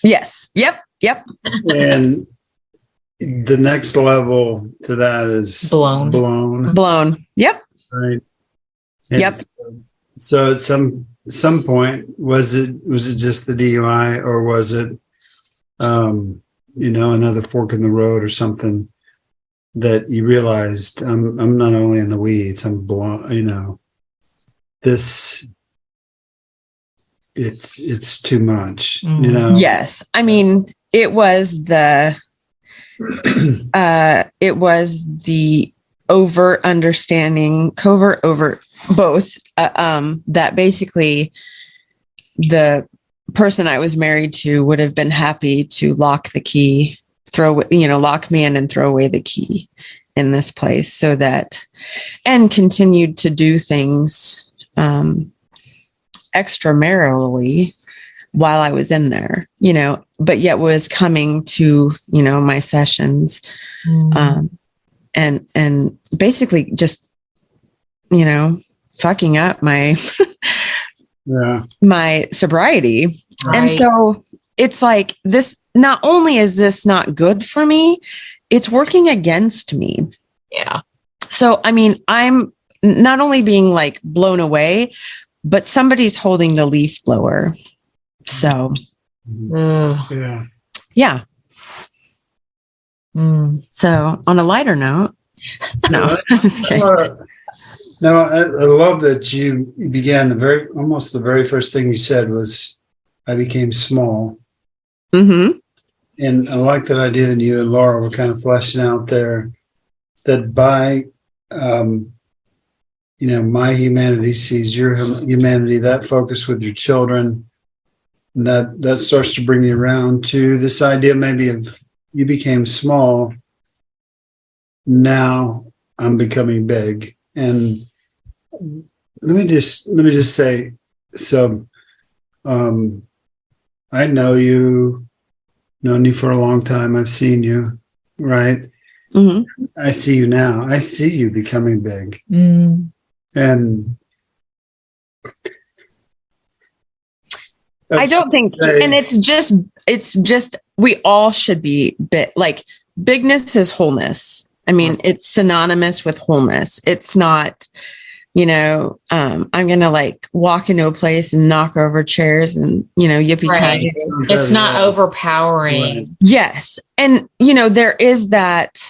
C: Yes. Yep.
B: And the next level to that is
C: blown. Yep.
B: Right. And
C: yep.
B: So at some point, was it just the DUI, or was it, another fork in the road or something that you realized I'm not only in the weeds, I'm blown, this, it's too much,
C: Yes. I mean, it was the overt understanding, covert, overt, both, that basically the person I was married to would have been happy to lock the key, lock me in and throw away the key in this place so that, and continued to do things, extramarily while I was in there, but yet was coming to, my sessions, and basically just, fucking up my, my sobriety. Right. And so it's like this, not only is this not good for me, it's working against me.
A: Yeah.
C: So, I mean, I'm not only being like blown away, but somebody's holding the leaf blower. So, yeah. So on a lighter note, no, I'm just kidding.
B: No, I love that you began almost the very first thing you said was, I became small.
C: Mm-hmm.
B: And I like that idea that you and Laura were kind of fleshing out there, that by, my humanity sees your humanity, that focus with your children, that starts to bring you around to this idea maybe of you became small, now I'm becoming big. And let me just say, so I know you, known you for a long time. I've seen you, right?
C: Mm-hmm.
B: I see you now. I see you becoming big. And
C: I don't think, and it's just, we all should be like, bigness is wholeness. I mean, it's synonymous with wholeness. It's not, I'm going to like walk into a place and knock over chairs and, yippee-ki-yay.
A: It's not overpowering.
B: Right.
C: Yes. And, there is that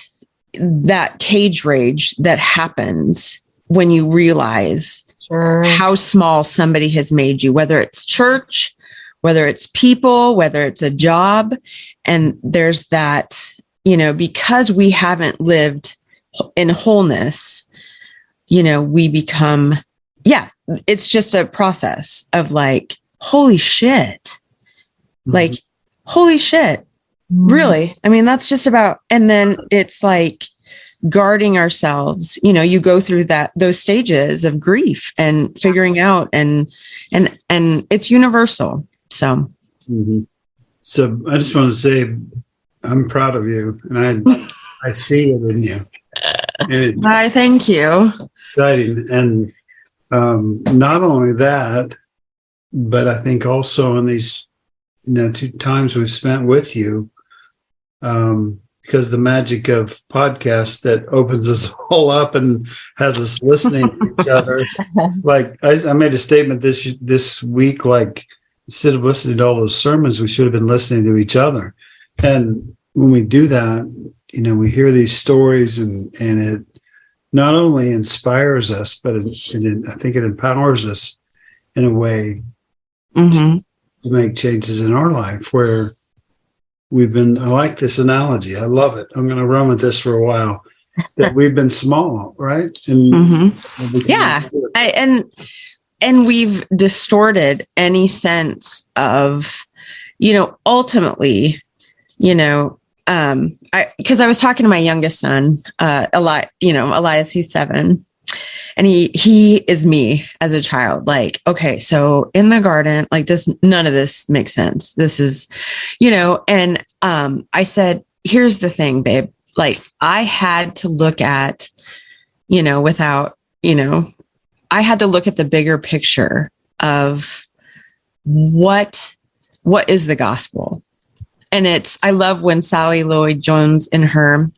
C: cage rage that happens when you realize how small somebody has made you, whether it's church, whether it's people, whether it's a job. And there's that, because we haven't lived in wholeness, we become, it's just a process of like, holy shit, like, holy shit, really? I mean, that's just about, and then it's like guarding ourselves, you go through those stages of grief and figuring out and it's universal. So.
B: So I just want to say I'm proud of you, and I see it in you. And
C: I thank you.
B: exciting. And not only that, but I think also in these 2 times we've spent with you, because the magic of podcasts that opens us all up and has us listening to each other. Like I made a statement this week, like instead of listening to all those sermons, we should have been listening to each other. And when we do that, we hear these stories, and it not only inspires us, but I think it empowers us in a way to make changes in our life where I like this analogy. I love it. I'm going to run with this for a while, that we've been small, right? And
C: yeah. And we've distorted any sense of, ultimately, because I was talking to my youngest son, Elias, he's 7, and he is me as a child. Like, okay, so in the garden, like this, none of this makes sense. This is, and I said, here's the thing, babe. Like I had to look at, I had to look at the bigger picture of what is the gospel. And I love when Sally Lloyd Jones in her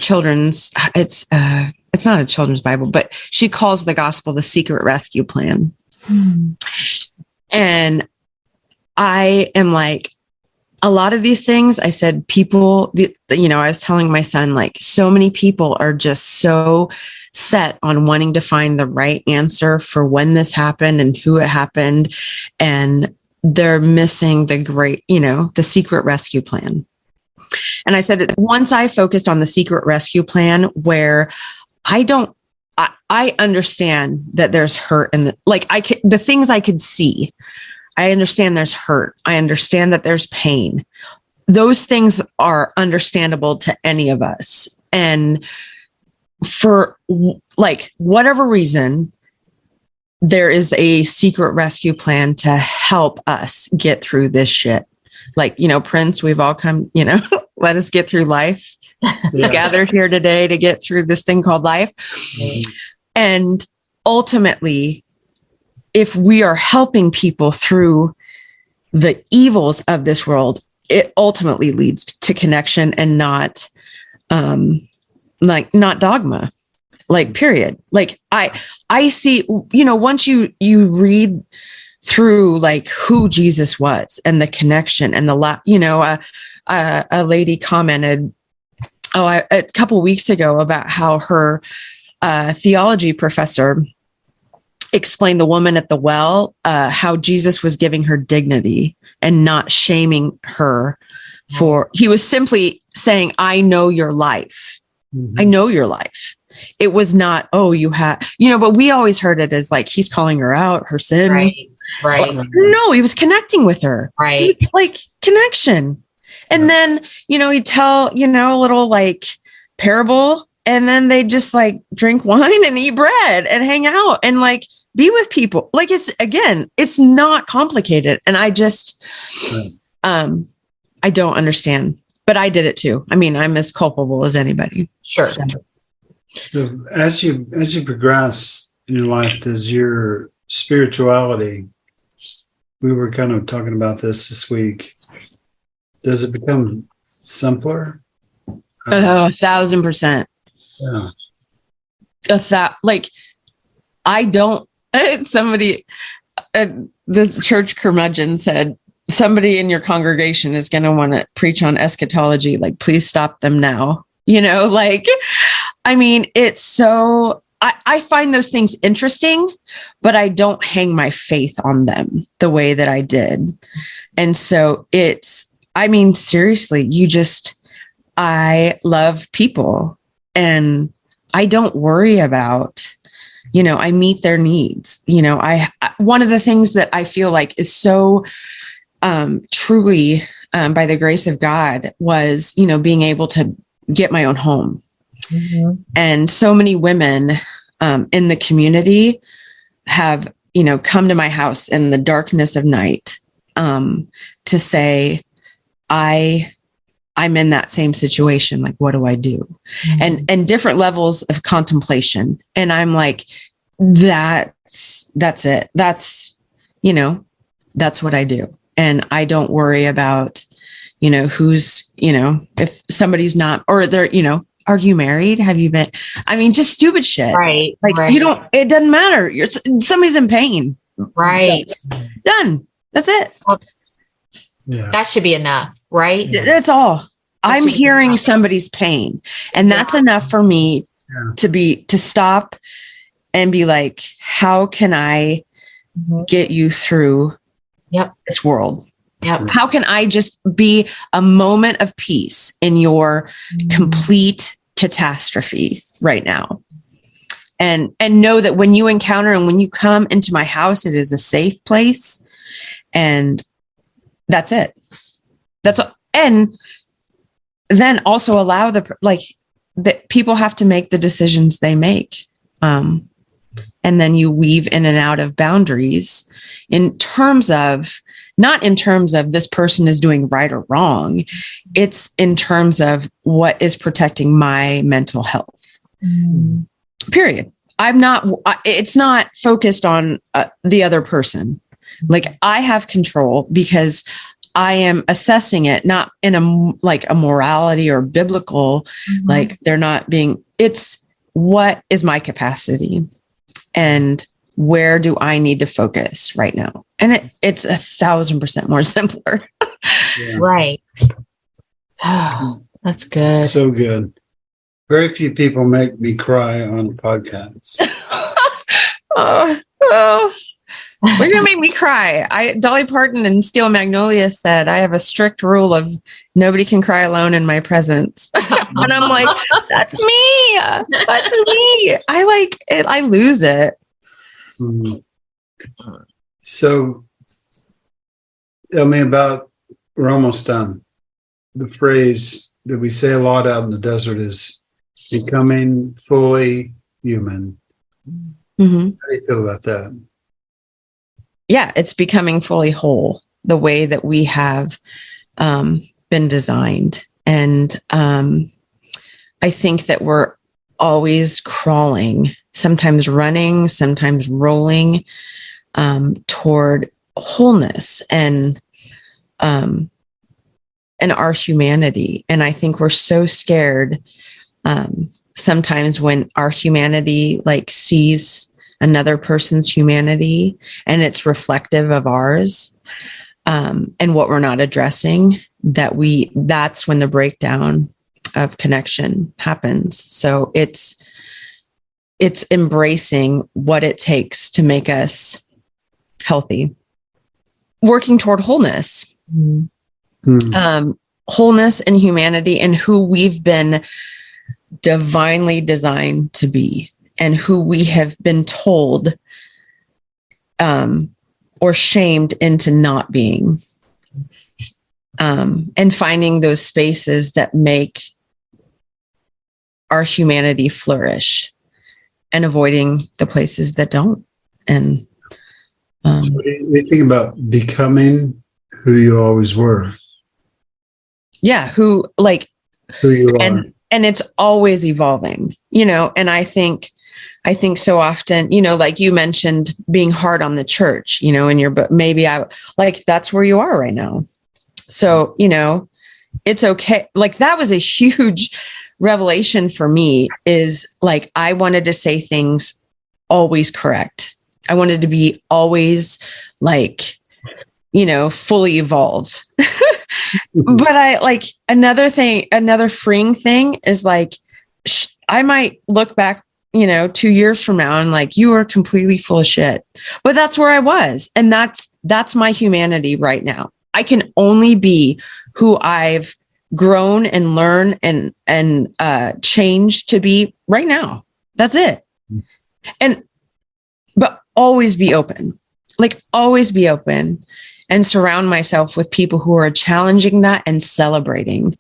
C: children's, it's not a children's Bible, but she calls the gospel the secret rescue plan. And I am like, a lot of these things, I said, people, I was telling my son, like, so many people are just so set on wanting to find the right answer for when this happened and who it happened. And they're missing the great, the secret rescue plan. And I said, once I focused on the secret rescue plan, where I understand that there's hurt and the things I could see, I understand there's hurt. I understand that there's pain. Those things are understandable to any of us. And for whatever reason, there is a secret rescue plan to help us get through this shit. Like, Prince, we've all come, let us get through life. Yeah. Gathered here today to get through this thing called life. And ultimately, if we are helping people through the evils of this world, it ultimately leads to connection and not dogma. Like, period. Like I see, once you read through like who Jesus was and the connection and a lady commented, a couple weeks ago about how her theology professor explained the woman at the well, how Jesus was giving her dignity and not shaming her he was simply saying, I know your life. Mm-hmm. I know your life. It was not, you had, but we always heard it as like, he's calling her out, her sin.
A: Right.
C: No, he was connecting with her.
A: Right.
C: Like connection. And then, he'd tell, a little like parable, and then they just like drink wine and eat bread and hang out and like be with people. Like it's not complicated. And I just, I don't understand, but I did it too. I mean, I'm as culpable as anybody.
A: Sure.
B: So as you progress in your life, does your spirituality, we were kind of talking about this week, does it become simpler?
C: 1,000%.
B: Yeah.
C: I don't, somebody, the church curmudgeon said, somebody in your congregation is going to want to preach on eschatology. Like, please stop them now. I mean, it's so, I find those things interesting, but I don't hang my faith on them the way that I did. And so seriously, I love people and I don't worry about, I meet their needs. One of the things that I feel like is so truly by the grace of God was, being able to get my own home. Mm-hmm. And so many women in the community have, come to my house in the darkness of night to say, I'm in that same situation. Like, what do I do? And different levels of contemplation. And I'm like, that's it. That's what I do. And I don't worry about, who's, if somebody's not, or they're, are you married? Have you been? I mean, just stupid shit.
A: Right.
C: Like it doesn't matter. Somebody's in pain.
A: Right.
C: Done. That's it.
B: Yeah.
A: That should be enough, right?
C: That's all. I'm hearing somebody's pain. And that's enough for me to stop and be like, how can I get you through this world?
A: Yep.
C: How can I just be a moment of peace in your complete catastrophe right now? And know that when you encounter and when you come into my house, it is a safe place. And that's it. That's all. And then also allow that people have to make the decisions they make. And then you weave in and out of boundaries not in terms of this person is doing right or wrong. It's in terms of what is protecting my mental health. Period. It's not focused on the other person. Like, I have control because I am assessing it, not in a morality or biblical, like they're not being, it's what is my capacity and where do I need to focus right now? And it's 1,000% more simpler.
A: Right. Oh, that's good.
B: So good. Very few people make me cry on podcasts.
C: Oh, you're gonna make me cry. Dolly Parton and Steel Magnolia said, I have a strict rule of nobody can cry alone in my presence. And I'm like, that's me. That's me. I lose it.
B: So tell me about, we're almost done. The phrase that we say a lot out in the desert is becoming fully human. How do you feel about that?
C: Yeah, it's becoming fully whole, the way that we have been designed. And I think that we're always crawling, sometimes running, sometimes rolling toward wholeness and our humanity. And I think we're so scared sometimes when our humanity sees another person's humanity and it's reflective of ours, and what we're not addressing, that's when the breakdown of connection happens. So it's embracing what it takes to make us healthy, working toward wholeness, wholeness and humanity and who we've been divinely designed to be and who we have been told or shamed into not being, and finding those spaces that make our humanity flourish and avoiding the places that don't. And
B: so what do you think about becoming who you always were?
C: Yeah, who
B: you are.
C: And it's always evolving, and I think so often, like you mentioned being hard on the church, in your book, maybe that's where you are right now. So, it's okay. That was a huge revelation for me, is I wanted to say things always correct. I wanted to be always fully evolved. But another freeing thing is I might look back, 2 years from now and you were completely full of shit, but that's where I was. And that's my humanity right now. I can only be who I've grown and learned and changed to be right now. That's it. But always be open, always be open and surround myself with people who are challenging that and celebrating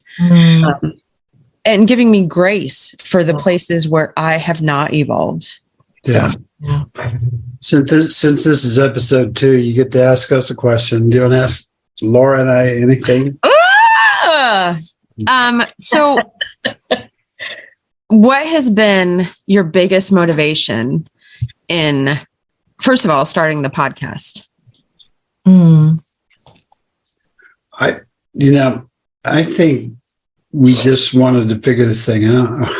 C: and giving me grace for the places where I have not evolved.
B: Yeah.
A: Yeah.
B: Since this is episode 2, you get to ask us a question. Do you want to ask Laura and I anything?
C: So what has been your biggest motivation in, first of all, starting the podcast?
B: I think we just wanted to figure this thing out.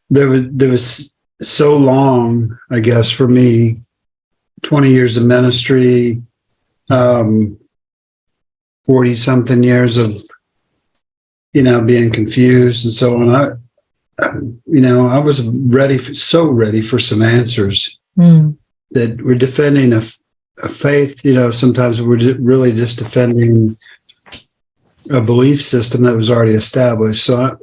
B: There was so long, I guess, for me, 20 years of ministry, 40 something years of, being confused and so on. I was so ready for some answers that we're defending a faith. Sometimes we're really just defending a belief system that was already established. So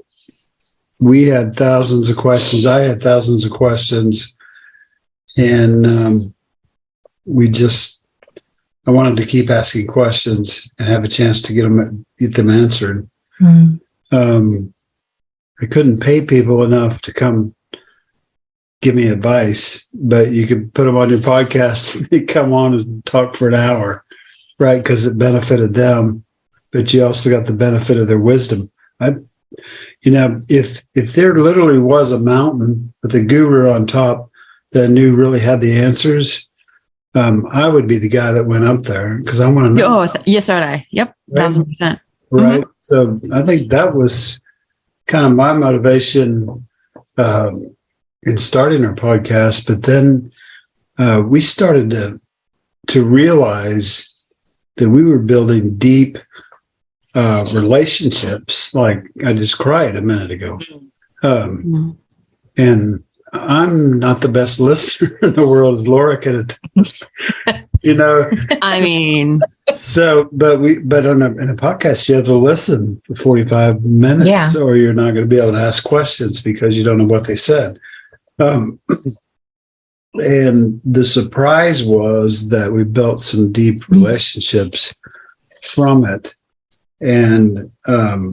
B: we had thousands of questions. I had thousands of questions, and I wanted to keep asking questions and have a chance to get them answered. I couldn't pay people enough to come give me advice, but you could put them on your podcast. They come on and talk for an hour, right? Because it benefited them, but you also got the benefit of their wisdom. If there literally was a mountain with a guru on top that I knew really had the answers, I would be the guy that went up there because I want to know.
C: Yes, so would I. Yep,
B: right?
C: 1,000%.
B: Right. So I think that was kind of my motivation in starting our podcast. But then we started to realize that we were building deep relationships. Like I just cried a minute ago. And I'm not the best listener in the world, as Laura can attest.
C: I mean,
B: so, but in a podcast, you have to listen for 45 minutes, or you're not going to be able to ask questions because you don't know what they said. And the surprise was that we built some deep relationships from it, and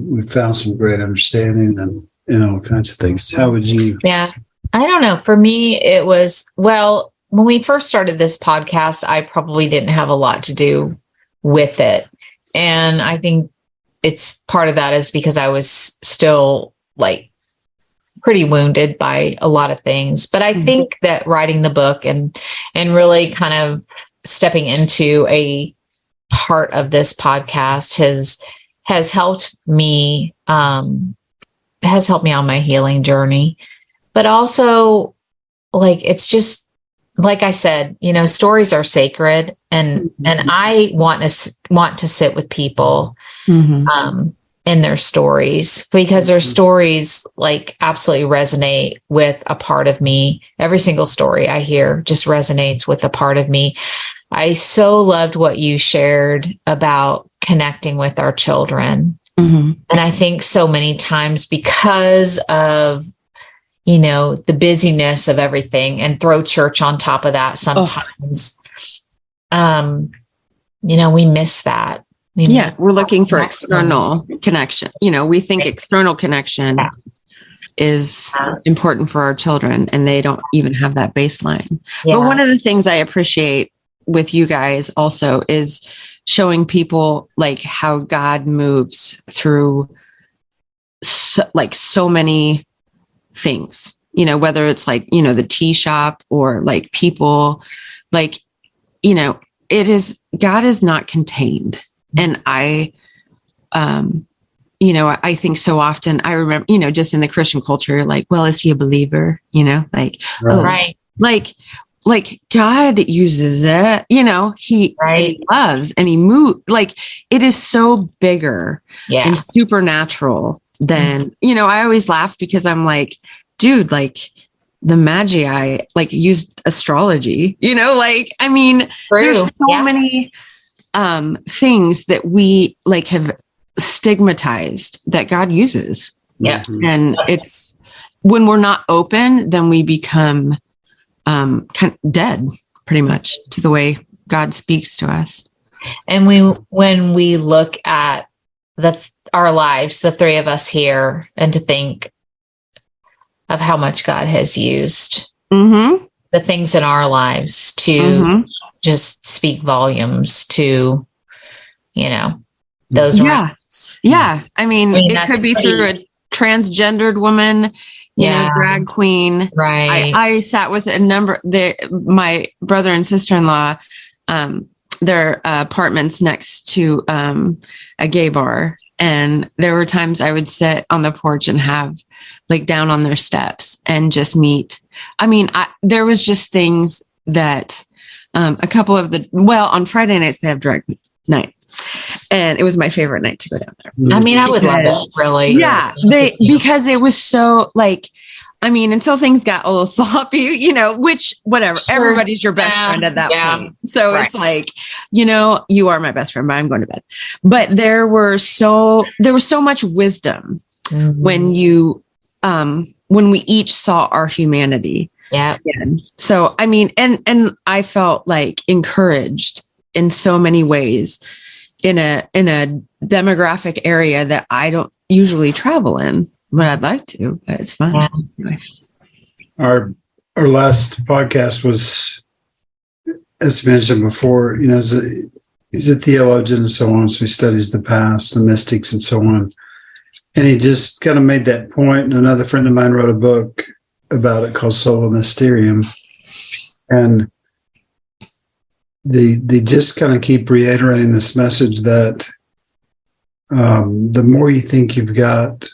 B: we found some great understanding and all kinds of things. How would you?
A: Yeah, I don't know. For me, it was, well, when we first started this podcast, I probably didn't have a lot to do with it. And I think it's part of that is because I was still like pretty wounded by a lot of things. But I think that writing the book and really kind of stepping into a part of this podcast has helped me, on my healing journey. But also, like, it's just, like I said, stories are sacred, and I want to sit with people in their stories, because their stories like absolutely resonate with a part of me. Every single story I hear just resonates with a part of me. I so loved what you shared about connecting with our children. And I think so many times because of the busyness of everything, and throw church on top of that sometimes, we miss that.
C: We're looking for external connection. We think external connection is important for our children, and they don't even have that baseline. But one of the things I appreciate with you guys also is showing people like how God moves through so many things, whether it's like, the tea shop or like people, like, God is not contained. And I think so often I remember, just in the Christian culture, like, well, is he a believer? Like,
A: right.
C: Like God uses it, he loves and he moves. Like it is so bigger and supernatural than, I always laugh because I'm like, dude, like the Magi like used astrology, I mean, there's so many things that we like have stigmatized that God uses.
A: Yeah.
C: And it's when we're not open, then we become kind of dead pretty much to the way God speaks to us.
A: And when we look at our lives, the three of us here, and to think of how much God has used the the things in our lives to just speak volumes to, those.
C: Yeah. I mean, it could be through a transgendered woman, drag queen.
A: Right.
C: I sat with my brother and sister-in-law, their apartments next to a gay bar. And there were times I would sit on the porch and have down on their steps and just meet. I mean, there was just things that a couple of on Friday nights, they have drag night. And it was my favorite night to go down there.
A: I mean, I would love it, really.
C: Yeah, because it was so until things got a little sloppy, which whatever, everybody's your best friend at that point. So it's you are my best friend, but I'm going to bed. But there was so much wisdom when we each saw our humanity.
A: Yeah.
C: So, I mean, and I felt encouraged in so many ways in a demographic area that I don't usually travel in, but I'd like to. But it's fun. Yeah.
B: Our last podcast was, as mentioned before, he's a theologian and so on, so he studies the past, the mystics and so on. And he just kind of made that point. And another friend of mine wrote a book about it called Sola Mysterium. And they just kind of keep reiterating this message that the more you think you've got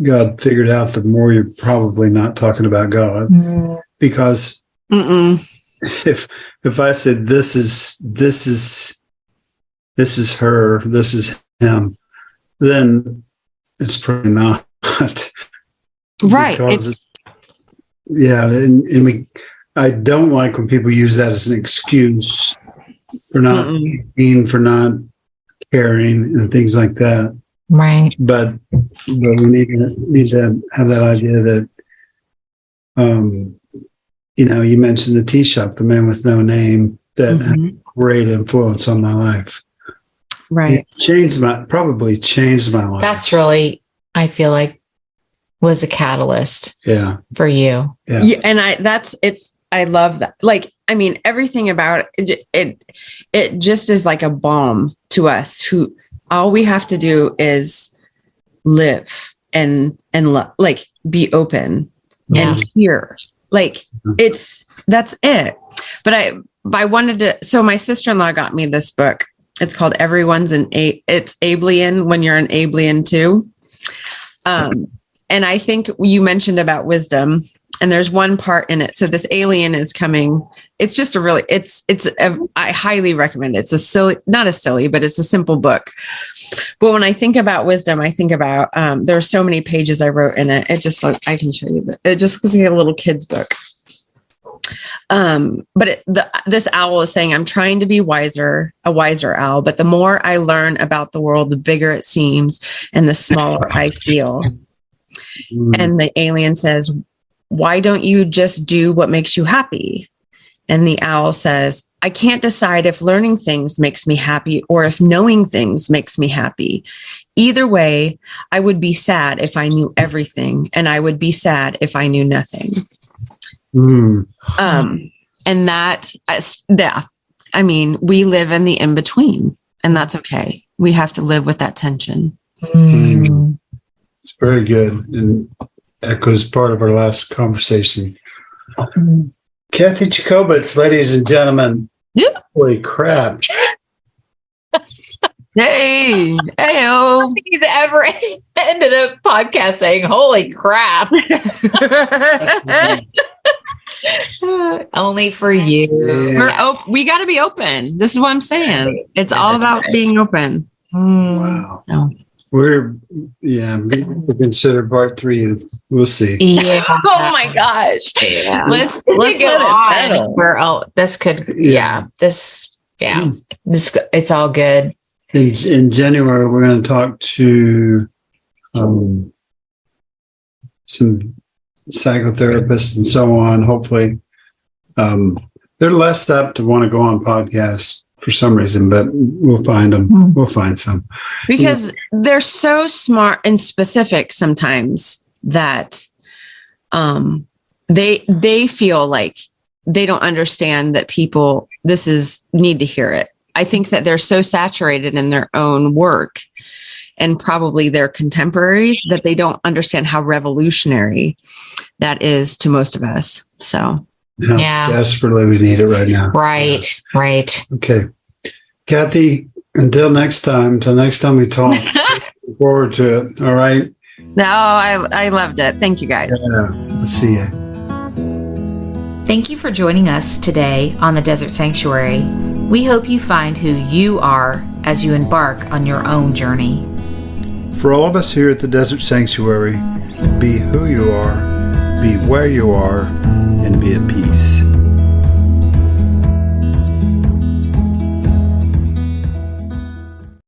B: God figured out, the more you're probably not talking about God. Because if I said this is her, this is him, then it's probably not.
C: Right.
B: I don't like when people use that as an excuse for not thinking, for not caring, and things like that.
A: Right.
B: But we need to have that idea that, you mentioned the tea shop, the man with no name, that had a great influence on my life.
C: Right.
B: Probably changed my life.
A: That's really, I feel like, was a catalyst.
B: Yeah.
A: For you.
C: Yeah. And I love that. Everything about it just is like a balm to us who all we have to do is live and be open and hear. That's it. But I wanted to, so my sister-in-law got me this book. It's called it's Abelian when you're an Abelian too. And I think you mentioned about wisdom, and there's one part in it. So this alien is coming. It's just I highly recommend it. It's not a silly, but it's a simple book. But when I think about wisdom, I think about, there are so many pages I wrote in it. I can show you, but it just looks like a little kid's book. But this owl is saying, I'm trying to be a wiser owl, but the more I learn about the world, the bigger it seems and the smaller I feel. And the alien says, why don't you just do what makes you happy? And the owl says, I can't decide if learning things makes me happy or if knowing things makes me happy. Either way, I would be sad if I knew everything, and I would be sad if I knew nothing. And we live in the in-between, and that's okay. We have to live with that tension.
B: It's very good, and echoes part of our last conversation. Kathy Jacobitz, ladies and gentlemen.
C: Yeah.
B: Holy crap.
C: Hey,
A: I don't think he's ever ended a podcast saying, holy crap. Only for you.
B: Yeah.
C: We got to be open. This is what I'm saying. It's all about being open.
B: Wow.
C: No.
B: We're consider part 3. We'll see.
A: Yeah.
C: Oh my gosh.
A: Yeah.
C: Let's
A: go on. It's all good.
B: In January, we're going to talk to some psychotherapists and so on. Hopefully, they're less apt to want to go on podcasts for some reason, but we'll find them. We'll find some.
C: Because they're so smart and specific sometimes that they feel like they don't understand that people need to hear it. I think that they're so saturated in their own work and probably their contemporaries that they don't understand how revolutionary that is to most of us. So,
A: yeah.
B: Desperately we need it right now.
A: Right.
B: Okay. Kathy, until next time we talk, look forward to it. All right.
C: No, I loved it. Thank you guys.
B: Yeah. I'll see you.
A: Thank you for joining us today on the Desert Sanctuary. We hope you find who you are as you embark on your own journey.
B: For all of us here at the Desert Sanctuary, be who you are, be where you are, and be at peace.